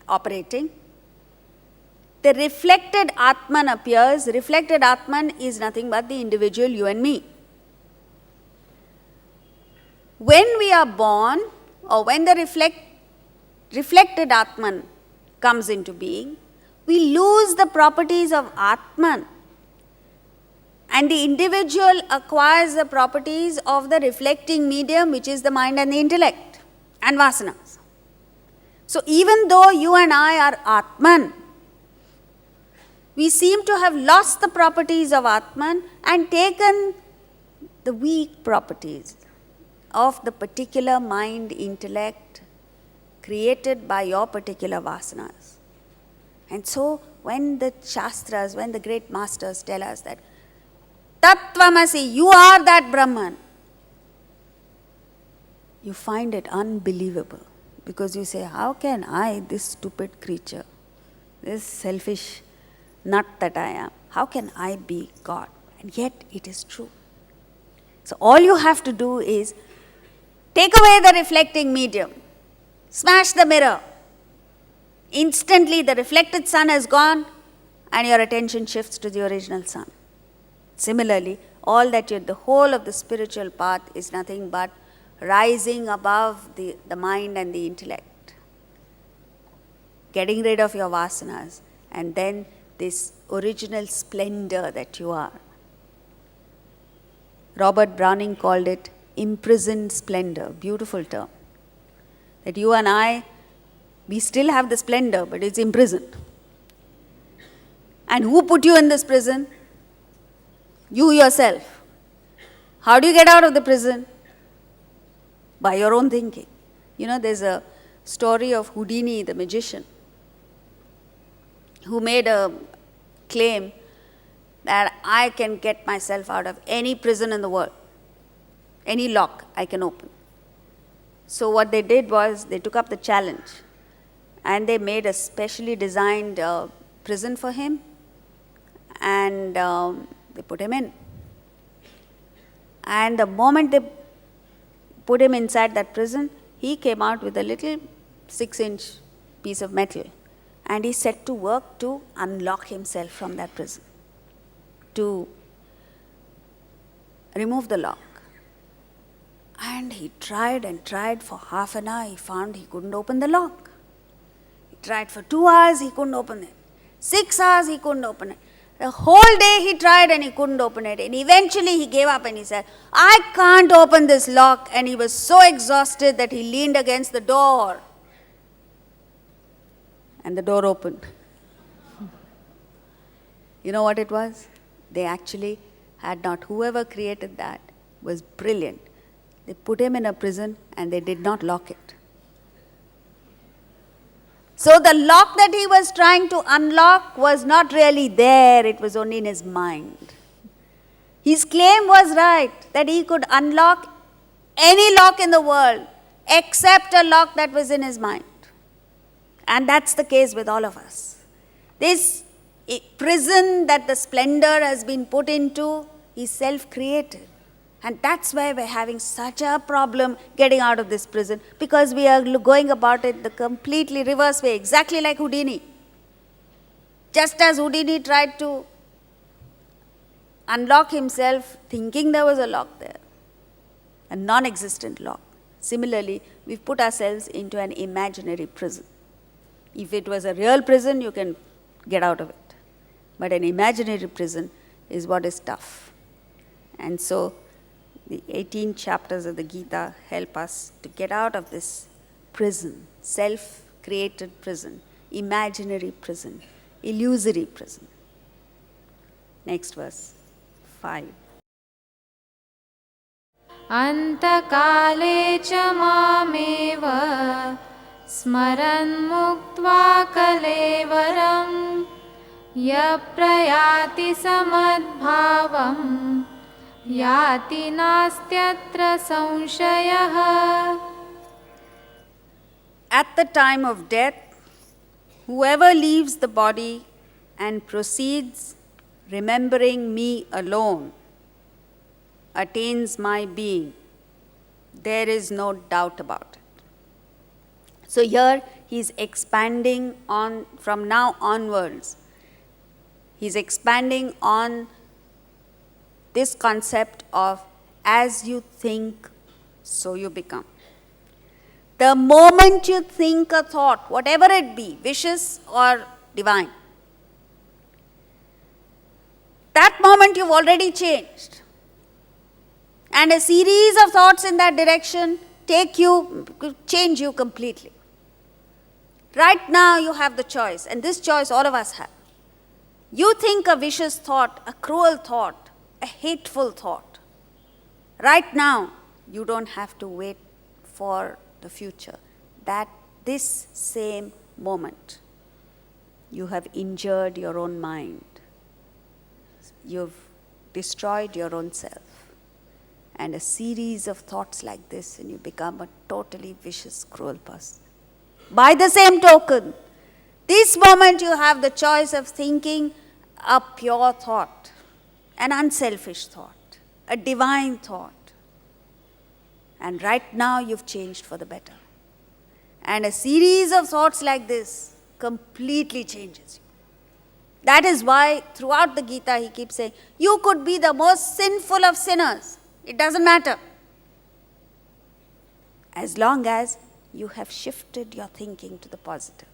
operating, the reflected Atman appears. Reflected Atman is nothing but the individual, you and me. When we are born, or when the reflected Atman comes into being, we lose the properties of Atman, and the individual acquires the properties of the reflecting medium, which is the mind and the intellect and vasanas. So even though you and I are Atman, we seem to have lost the properties of Atman and taken the weak properties of the particular mind, intellect created by your particular vasanas. And so when the Shastras, when the great masters tell us that Tattvamasi, you are that Brahman, you find it unbelievable, because you say, how can I, this stupid creature, this selfish nut that I am, how can I be God? And yet it is true. So all you have to do is take away the reflecting medium, smash the mirror. Instantly the reflected sun has gone and your attention shifts to the original sun. Similarly, the whole of the spiritual path is nothing but rising above the mind and the intellect, getting rid of your vasanas, and then this original splendor that you are. Robert Browning called it imprisoned splendor, beautiful term. That you and I, we still have the splendor, but it's imprisoned. And who put you in this prison? You yourself. How do you get out of the prison? By your own thinking. You know, there's a story of Houdini, the magician, who made a claim that I can get myself out of any prison in the world. Any lock I can open. So what they did was they took up the challenge and they made a specially designed prison for him, and they put him in. And the moment they put him inside that prison, he came out with a little 6-inch piece of metal, and he set to work to unlock himself from that prison, to remove the lock. And he tried and tried for half an hour. He found he couldn't open the lock. He tried for 2 hours, he couldn't open it. 6 hours, he couldn't open it. The whole day he tried and he couldn't open it. And eventually he gave up and he said, I can't open this lock. And he was so exhausted that he leaned against the door. And the door opened. You know what it was? They actually had not, whoever created that was brilliant. They put him in a prison and they did not lock it. So the lock that he was trying to unlock was not really there, it was only in his mind. His claim was right, that he could unlock any lock in the world except a lock that was in his mind. And that's the case with all of us. This prison that the splendor has been put into is self-created. And that's why we're having such a problem getting out of this prison, because we are going about it the completely reverse way, exactly like Houdini. Just as Houdini tried to unlock himself thinking there was a lock there, a non-existent lock. Similarly, we've put ourselves into an imaginary prison. If it was a real prison, you can get out of it. But an imaginary prison is what is tough. And so, the 18 chapters of the Gita help us to get out of this prison, self-created prison, imaginary prison, illusory prison. Next verse, 5. अन्तकाले च मामेव स्मरन् मुक्त्वा कलेवरं यः प्रयाति समद्भावम् याति नास्त्यत्र संशयः. At the time of death, whoever leaves the body and proceeds remembering me alone attains my being. There is no doubt about it. So here he is expanding on, from now onwards, he is expanding on this concept of as you think, so you become. The moment you think a thought, whatever it be, vicious or divine, that moment you've already changed. And a series of thoughts in that direction change you completely. Right now you have the choice, and this choice all of us have. You think a vicious thought, a cruel thought, a hateful thought. Right now, you don't have to wait for the future. That this same moment, you have injured your own mind. You've destroyed your own self. And a series of thoughts like this, and you become a totally vicious, cruel person. By the same token, this moment you have the choice of thinking a pure thought, an unselfish thought, a divine thought. And right now you've changed for the better. And a series of thoughts like this completely changes you. That is why throughout the Gita he keeps saying, you could be the most sinful of sinners. It doesn't matter. as long as you have shifted your thinking to the positive.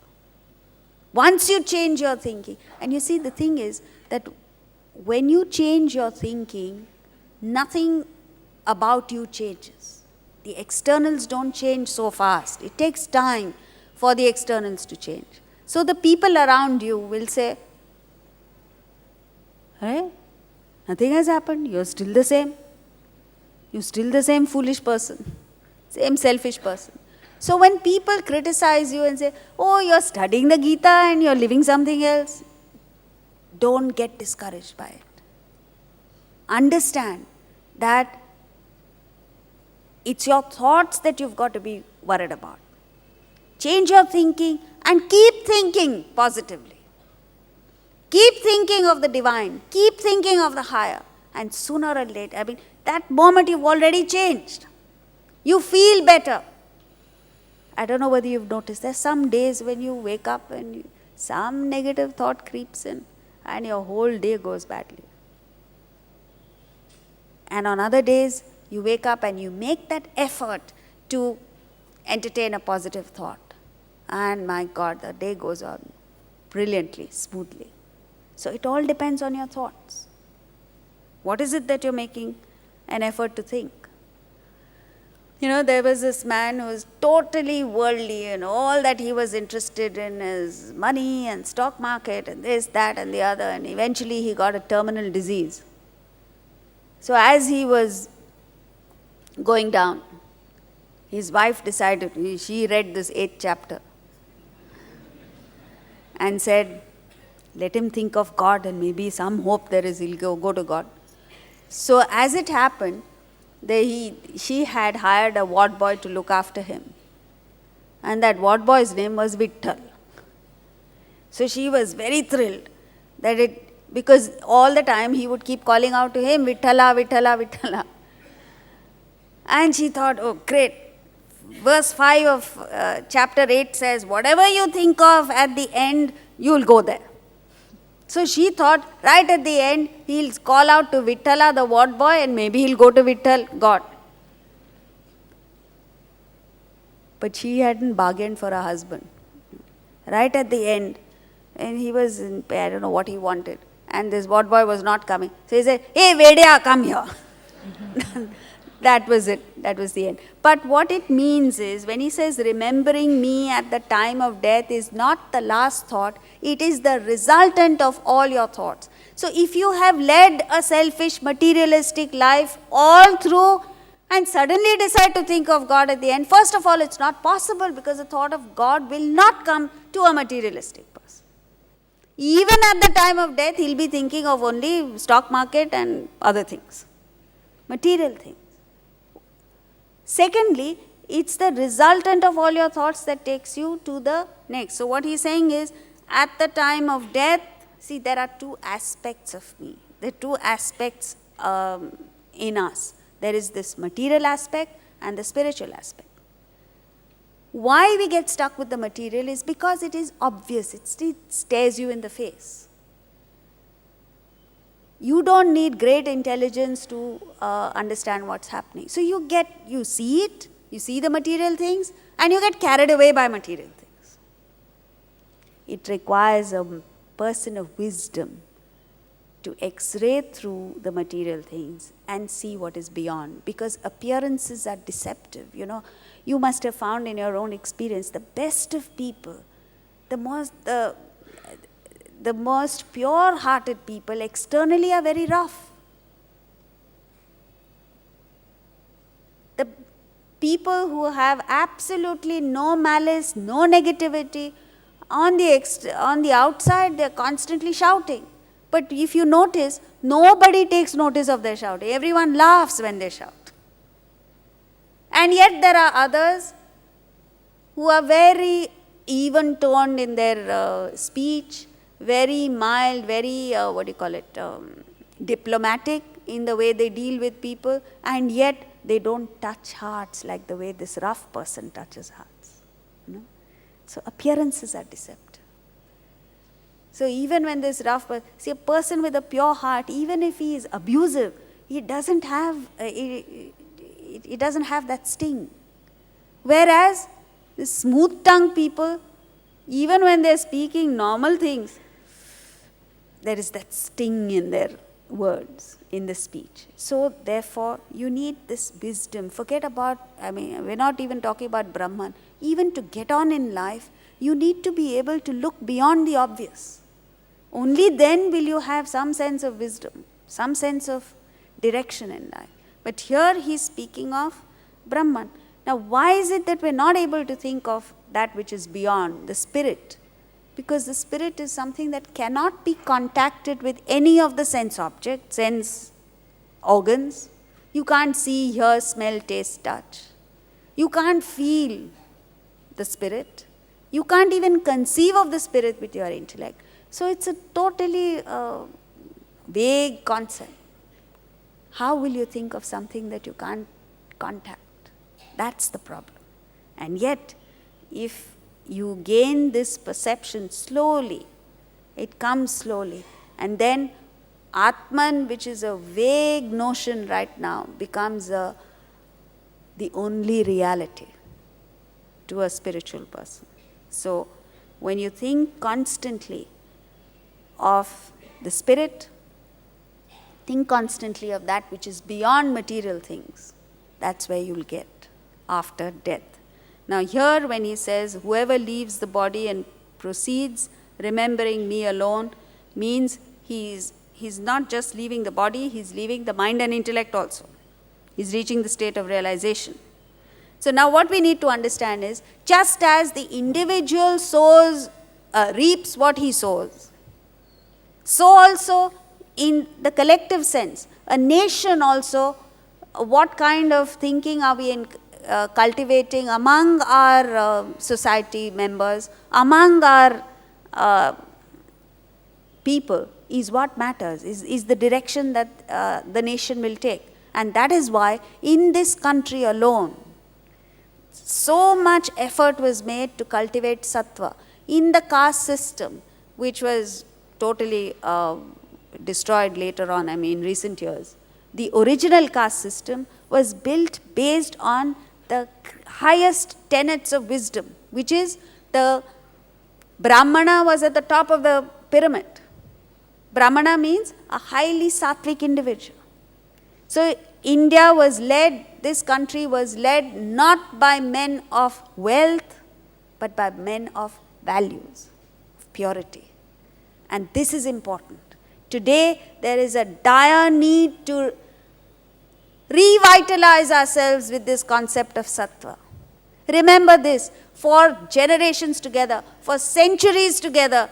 Once you change your thinking, and you see, the thing is that when you change your thinking, nothing about you changes. The externals don't change so fast. It takes time for the externals to change. So the people around you will say, hey, nothing has happened. You're still the same. You're still the same foolish person, same selfish person. So when people criticize you and say, oh, you're studying the Gita and you're living something else, don't get discouraged by it. Understand that it's your thoughts that you've got to be worried about. Change your thinking and keep thinking positively. Keep thinking of the divine. Keep thinking of the higher. And sooner or later, that moment you've already changed. You feel better. I don't know whether you've noticed, there's some days when you wake up and some negative thought creeps in and your whole day goes badly. And on other days, you wake up and you make that effort to entertain a positive thought. And my God, the day goes on brilliantly, smoothly. So it all depends on your thoughts. What is it that you're making an effort to think? There was this man who was totally worldly, and all that he was interested in is money and stock market and this, that and the other, and eventually he got a terminal disease. So as he was going down, his wife decided, she read this 8th chapter and said, let him think of God and maybe some hope there is, he'll go to God. So as it happened, she had hired a ward boy to look after him. And that ward boy's name was Vitthal. So she was very thrilled because all the time he would keep calling out to him, Vitthala, Vitthala, Vitthala. And she thought, oh great. Verse 5 of chapter 8 says, whatever you think of at the end, you'll go there. So she thought, right at the end, he'll call out to Vitthala, the ward boy, and maybe he'll go to Vitthal, God. But she hadn't bargained for a husband. Right at the end, and he was, I don't know what he wanted, and this ward boy was not coming. So he said, hey, Vedya, come here. That was it. That was the end. But what it means is, when he says, remembering me at the time of death is not the last thought, it is the resultant of all your thoughts. So if you have led a selfish, materialistic life all through and suddenly decide to think of God at the end, first of all, it's not possible because the thought of God will not come to a materialistic person. Even at the time of death, he'll be thinking of only stock market and other things, material things. Secondly, it's the resultant of all your thoughts that takes you to the next. So what he's saying is, at the time of death, see, there are two aspects of me. There are two aspects in us. There is this material aspect and the spiritual aspect. Why we get stuck with the material is because it is obvious. It stares you in the face. You don't need great intelligence to understand what's happening. So you see it, you see the material things, and you get carried away by material things. It requires a person of wisdom to x-ray through the material things and see what is beyond, because appearances are deceptive. You must have found in your own experience, the best of people, the most pure-hearted people externally are very rough. The people who have absolutely no malice, no negativity, on the outside they're constantly shouting. But if you notice, nobody takes notice of their shouting. Everyone laughs when they shout. And yet there are others who are very even-toned in their speech, very mild, very, diplomatic in the way they deal with people, and yet they don't touch hearts like the way this rough person touches hearts. So appearances are deceptive. So even when this rough person, see, a person with a pure heart, even if he is abusive, he doesn't have that sting. Whereas the smooth-tongued people, even when they're speaking normal things, there is that sting in their words, in the speech. So therefore, you need this wisdom. Forget about, we're not even talking about Brahman. Even to get on in life, you need to be able to look beyond the obvious. Only then will you have some sense of wisdom, some sense of direction in life. But here he's speaking of Brahman. Now, why is it that we're not able to think of that which is beyond, the spirit? Because the spirit is something that cannot be contacted with any of the sense objects, sense organs. You can't see, hear, smell, taste, touch. You can't feel the spirit. You can't even conceive of the spirit with your intellect. So it's a totally vague concept. How will you think of something that you can't contact? That's the problem. And yet, if you gain this perception slowly, it comes slowly, and then Atman, which is a vague notion right now, becomes the only reality to a spiritual person. So, when you think constantly of the spirit, think constantly of that which is beyond material things. That's where you'll get after death. Now here when he says, whoever leaves the body and proceeds remembering me alone, means he's not just leaving the body, he's leaving the mind and intellect also. He's reaching the state of realization. So now what we need to understand is, just as the individual reaps what he sows, so also in the collective sense, a nation also, what kind of thinking are we cultivating among our society members, among our people, is what matters, is the direction that the nation will take. And that is why in this country alone, so much effort was made to cultivate sattva. In the caste system, which was totally destroyed later on, in recent years, the original caste system was built based on the highest tenets of wisdom, which is the Brahmana was at the top of the pyramid. Brahmana means a highly sattvic individual. So India was led, this country was led not by men of wealth, but by men of values, of purity. And this is important. Today, there is a dire need to revitalize ourselves with this concept of sattva. Remember this, for generations together, for centuries together,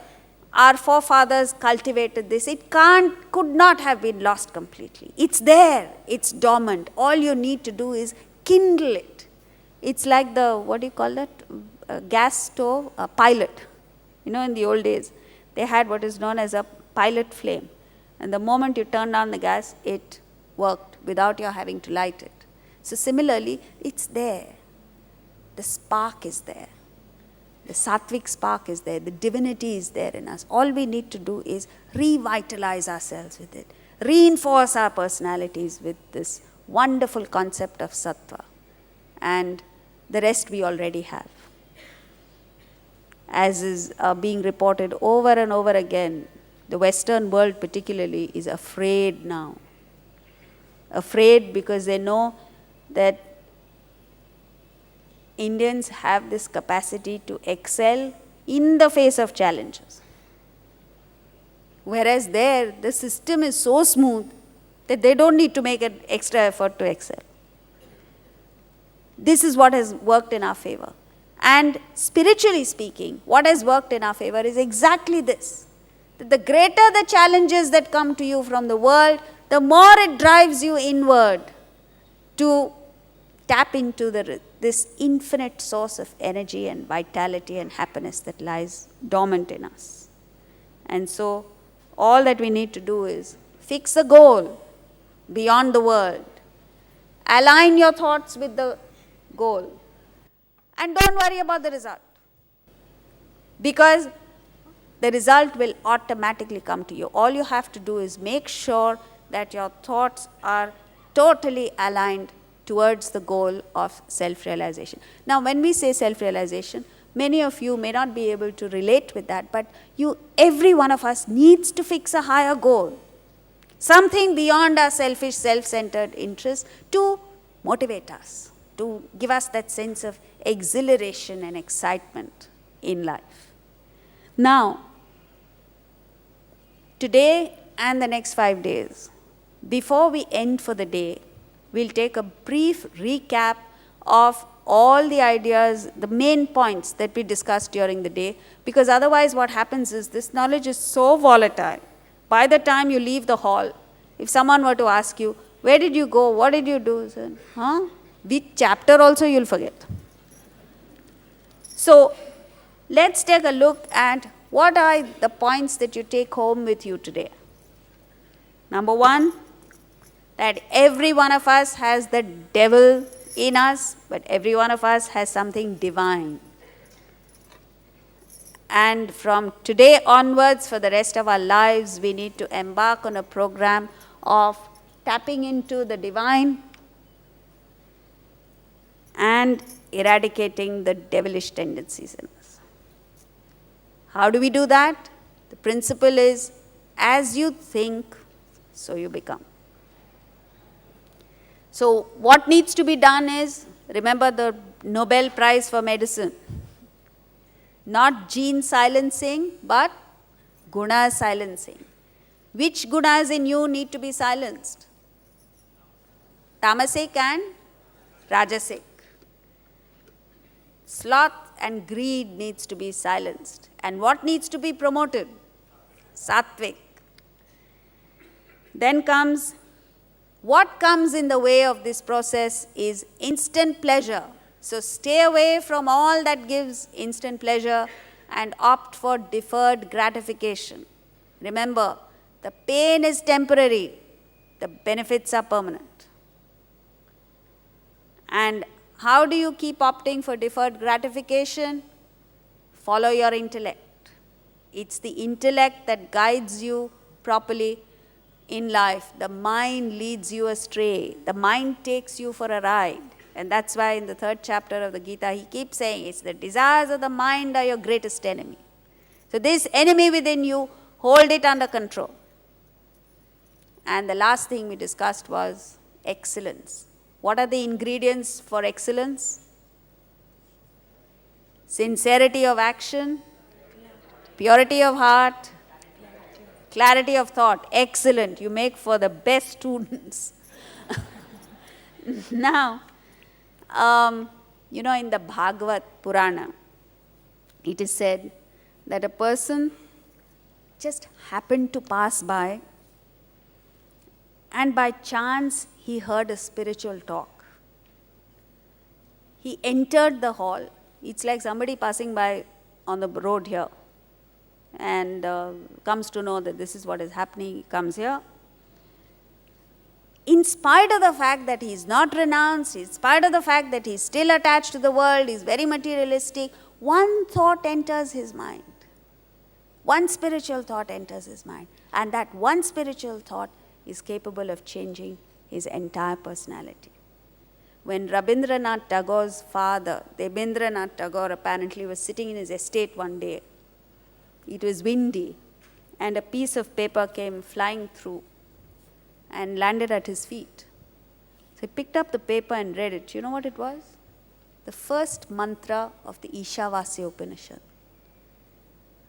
our forefathers cultivated this. It could not have been lost completely. It's there, it's dormant. All you need to do is kindle it. It's like the, what do you call that, gas stove, a pilot. In the old days, they had what is known as a pilot flame. And the moment you turn down the gas, it worked without your having to light it. So similarly, it's there. The spark is there. The sattvic spark is there. The divinity is there in us. All we need to do is revitalize ourselves with it. Reinforce our personalities with this wonderful concept of sattva. And the rest we already have. As is being reported over and over again, the Western world particularly is afraid now. Afraid because they know that Indians have this capacity to excel in the face of challenges. Whereas there, the system is so smooth that they don't need to make an extra effort to excel. This is what has worked in our favor. And spiritually speaking, what has worked in our favor is exactly this. That the greater the challenges that come to you from the world, the more it drives you inward to tap into this infinite source of energy and vitality and happiness that lies dormant in us. And so, all that we need to do is fix a goal beyond the world. Align your thoughts with the goal. And don't worry about the result. Because the result will automatically come to you. All you have to do is make sure that your thoughts are totally aligned towards the goal of self-realization. Now, when we say self-realization, many of you may not be able to relate with that, but every one of us needs to fix a higher goal, something beyond our selfish, self-centered interests to motivate us, to give us that sense of exhilaration and excitement in life. Now, today and the next 5 days, before we end for the day, we'll take a brief recap of all the ideas, the main points that we discussed during the day, because otherwise what happens is this knowledge is so volatile. By the time you leave the hall, if someone were to ask you, where did you go, what did you do? So, which chapter also you'll forget. So let's take a look at what are the points that you take home with you today. Number one, that every one of us has the devil in us, but every one of us has something divine. And from today onwards, for the rest of our lives, we need to embark on a program of tapping into the divine and eradicating the devilish tendencies in us. How do we do that? The principle is, as you think, so you become. So what needs to be done is, remember the Nobel Prize for Medicine. Not gene silencing, but guna silencing. Which gunas in you need to be silenced? Tamasic and Rajasic. Sloth and greed needs to be silenced. And what needs to be promoted? Sattvic. Then comes, what comes in the way of this process is instant pleasure. So stay away from all that gives instant pleasure and opt for deferred gratification. Remember, the pain is temporary, the benefits are permanent. And how do you keep opting for deferred gratification? Follow your intellect. It's the intellect that guides you properly in life. The mind leads you astray. The mind takes you for a ride. And that's why in the 3rd chapter of the Gita, he keeps saying, it's the desires of the mind are your greatest enemy. So this enemy within you, hold it under control. And the last thing we discussed was excellence. What are the ingredients for excellence? Sincerity of action, purity of heart, clarity of thought. Excellent. You make for the best students. Now, in the Bhagavad Purana, it is said that a person just happened to pass by, and by chance he heard a spiritual talk. He entered the hall. It's like somebody passing by on the road here and comes to know that this is what is happening. He comes here. In spite of the fact that he is not renounced, in spite of the fact that he is still attached to the world, he is very materialistic, one thought enters his mind. One spiritual thought enters his mind. And that one spiritual thought is capable of changing his entire personality. When Rabindranath Tagore's father, Debindranath Tagore, apparently was sitting in his estate one day, it was windy, and a piece of paper came flying through and landed at his feet. So he picked up the paper and read it. You know what it was? The first mantra of the Ishavasya Upanishad.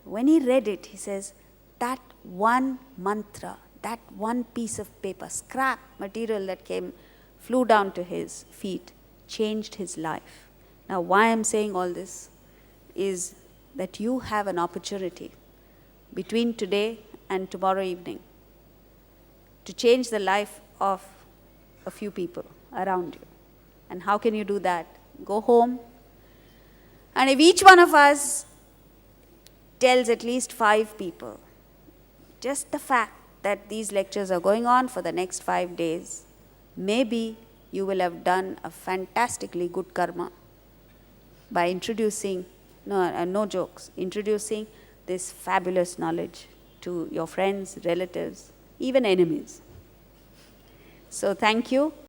When he read it, he says, that one mantra, that one piece of paper, scrap material that flew down to his feet, changed his life. Now, why I'm saying all this is that you have an opportunity between today and tomorrow evening to change the life of a few people around you. And how can you do that? Go home, and if each one of us tells at least 5 people, just the fact that these lectures are going on for the next 5 days, maybe you will have done a fantastically good karma by introducing, no jokes, introducing this fabulous knowledge to your friends, relatives, even enemies. So thank you.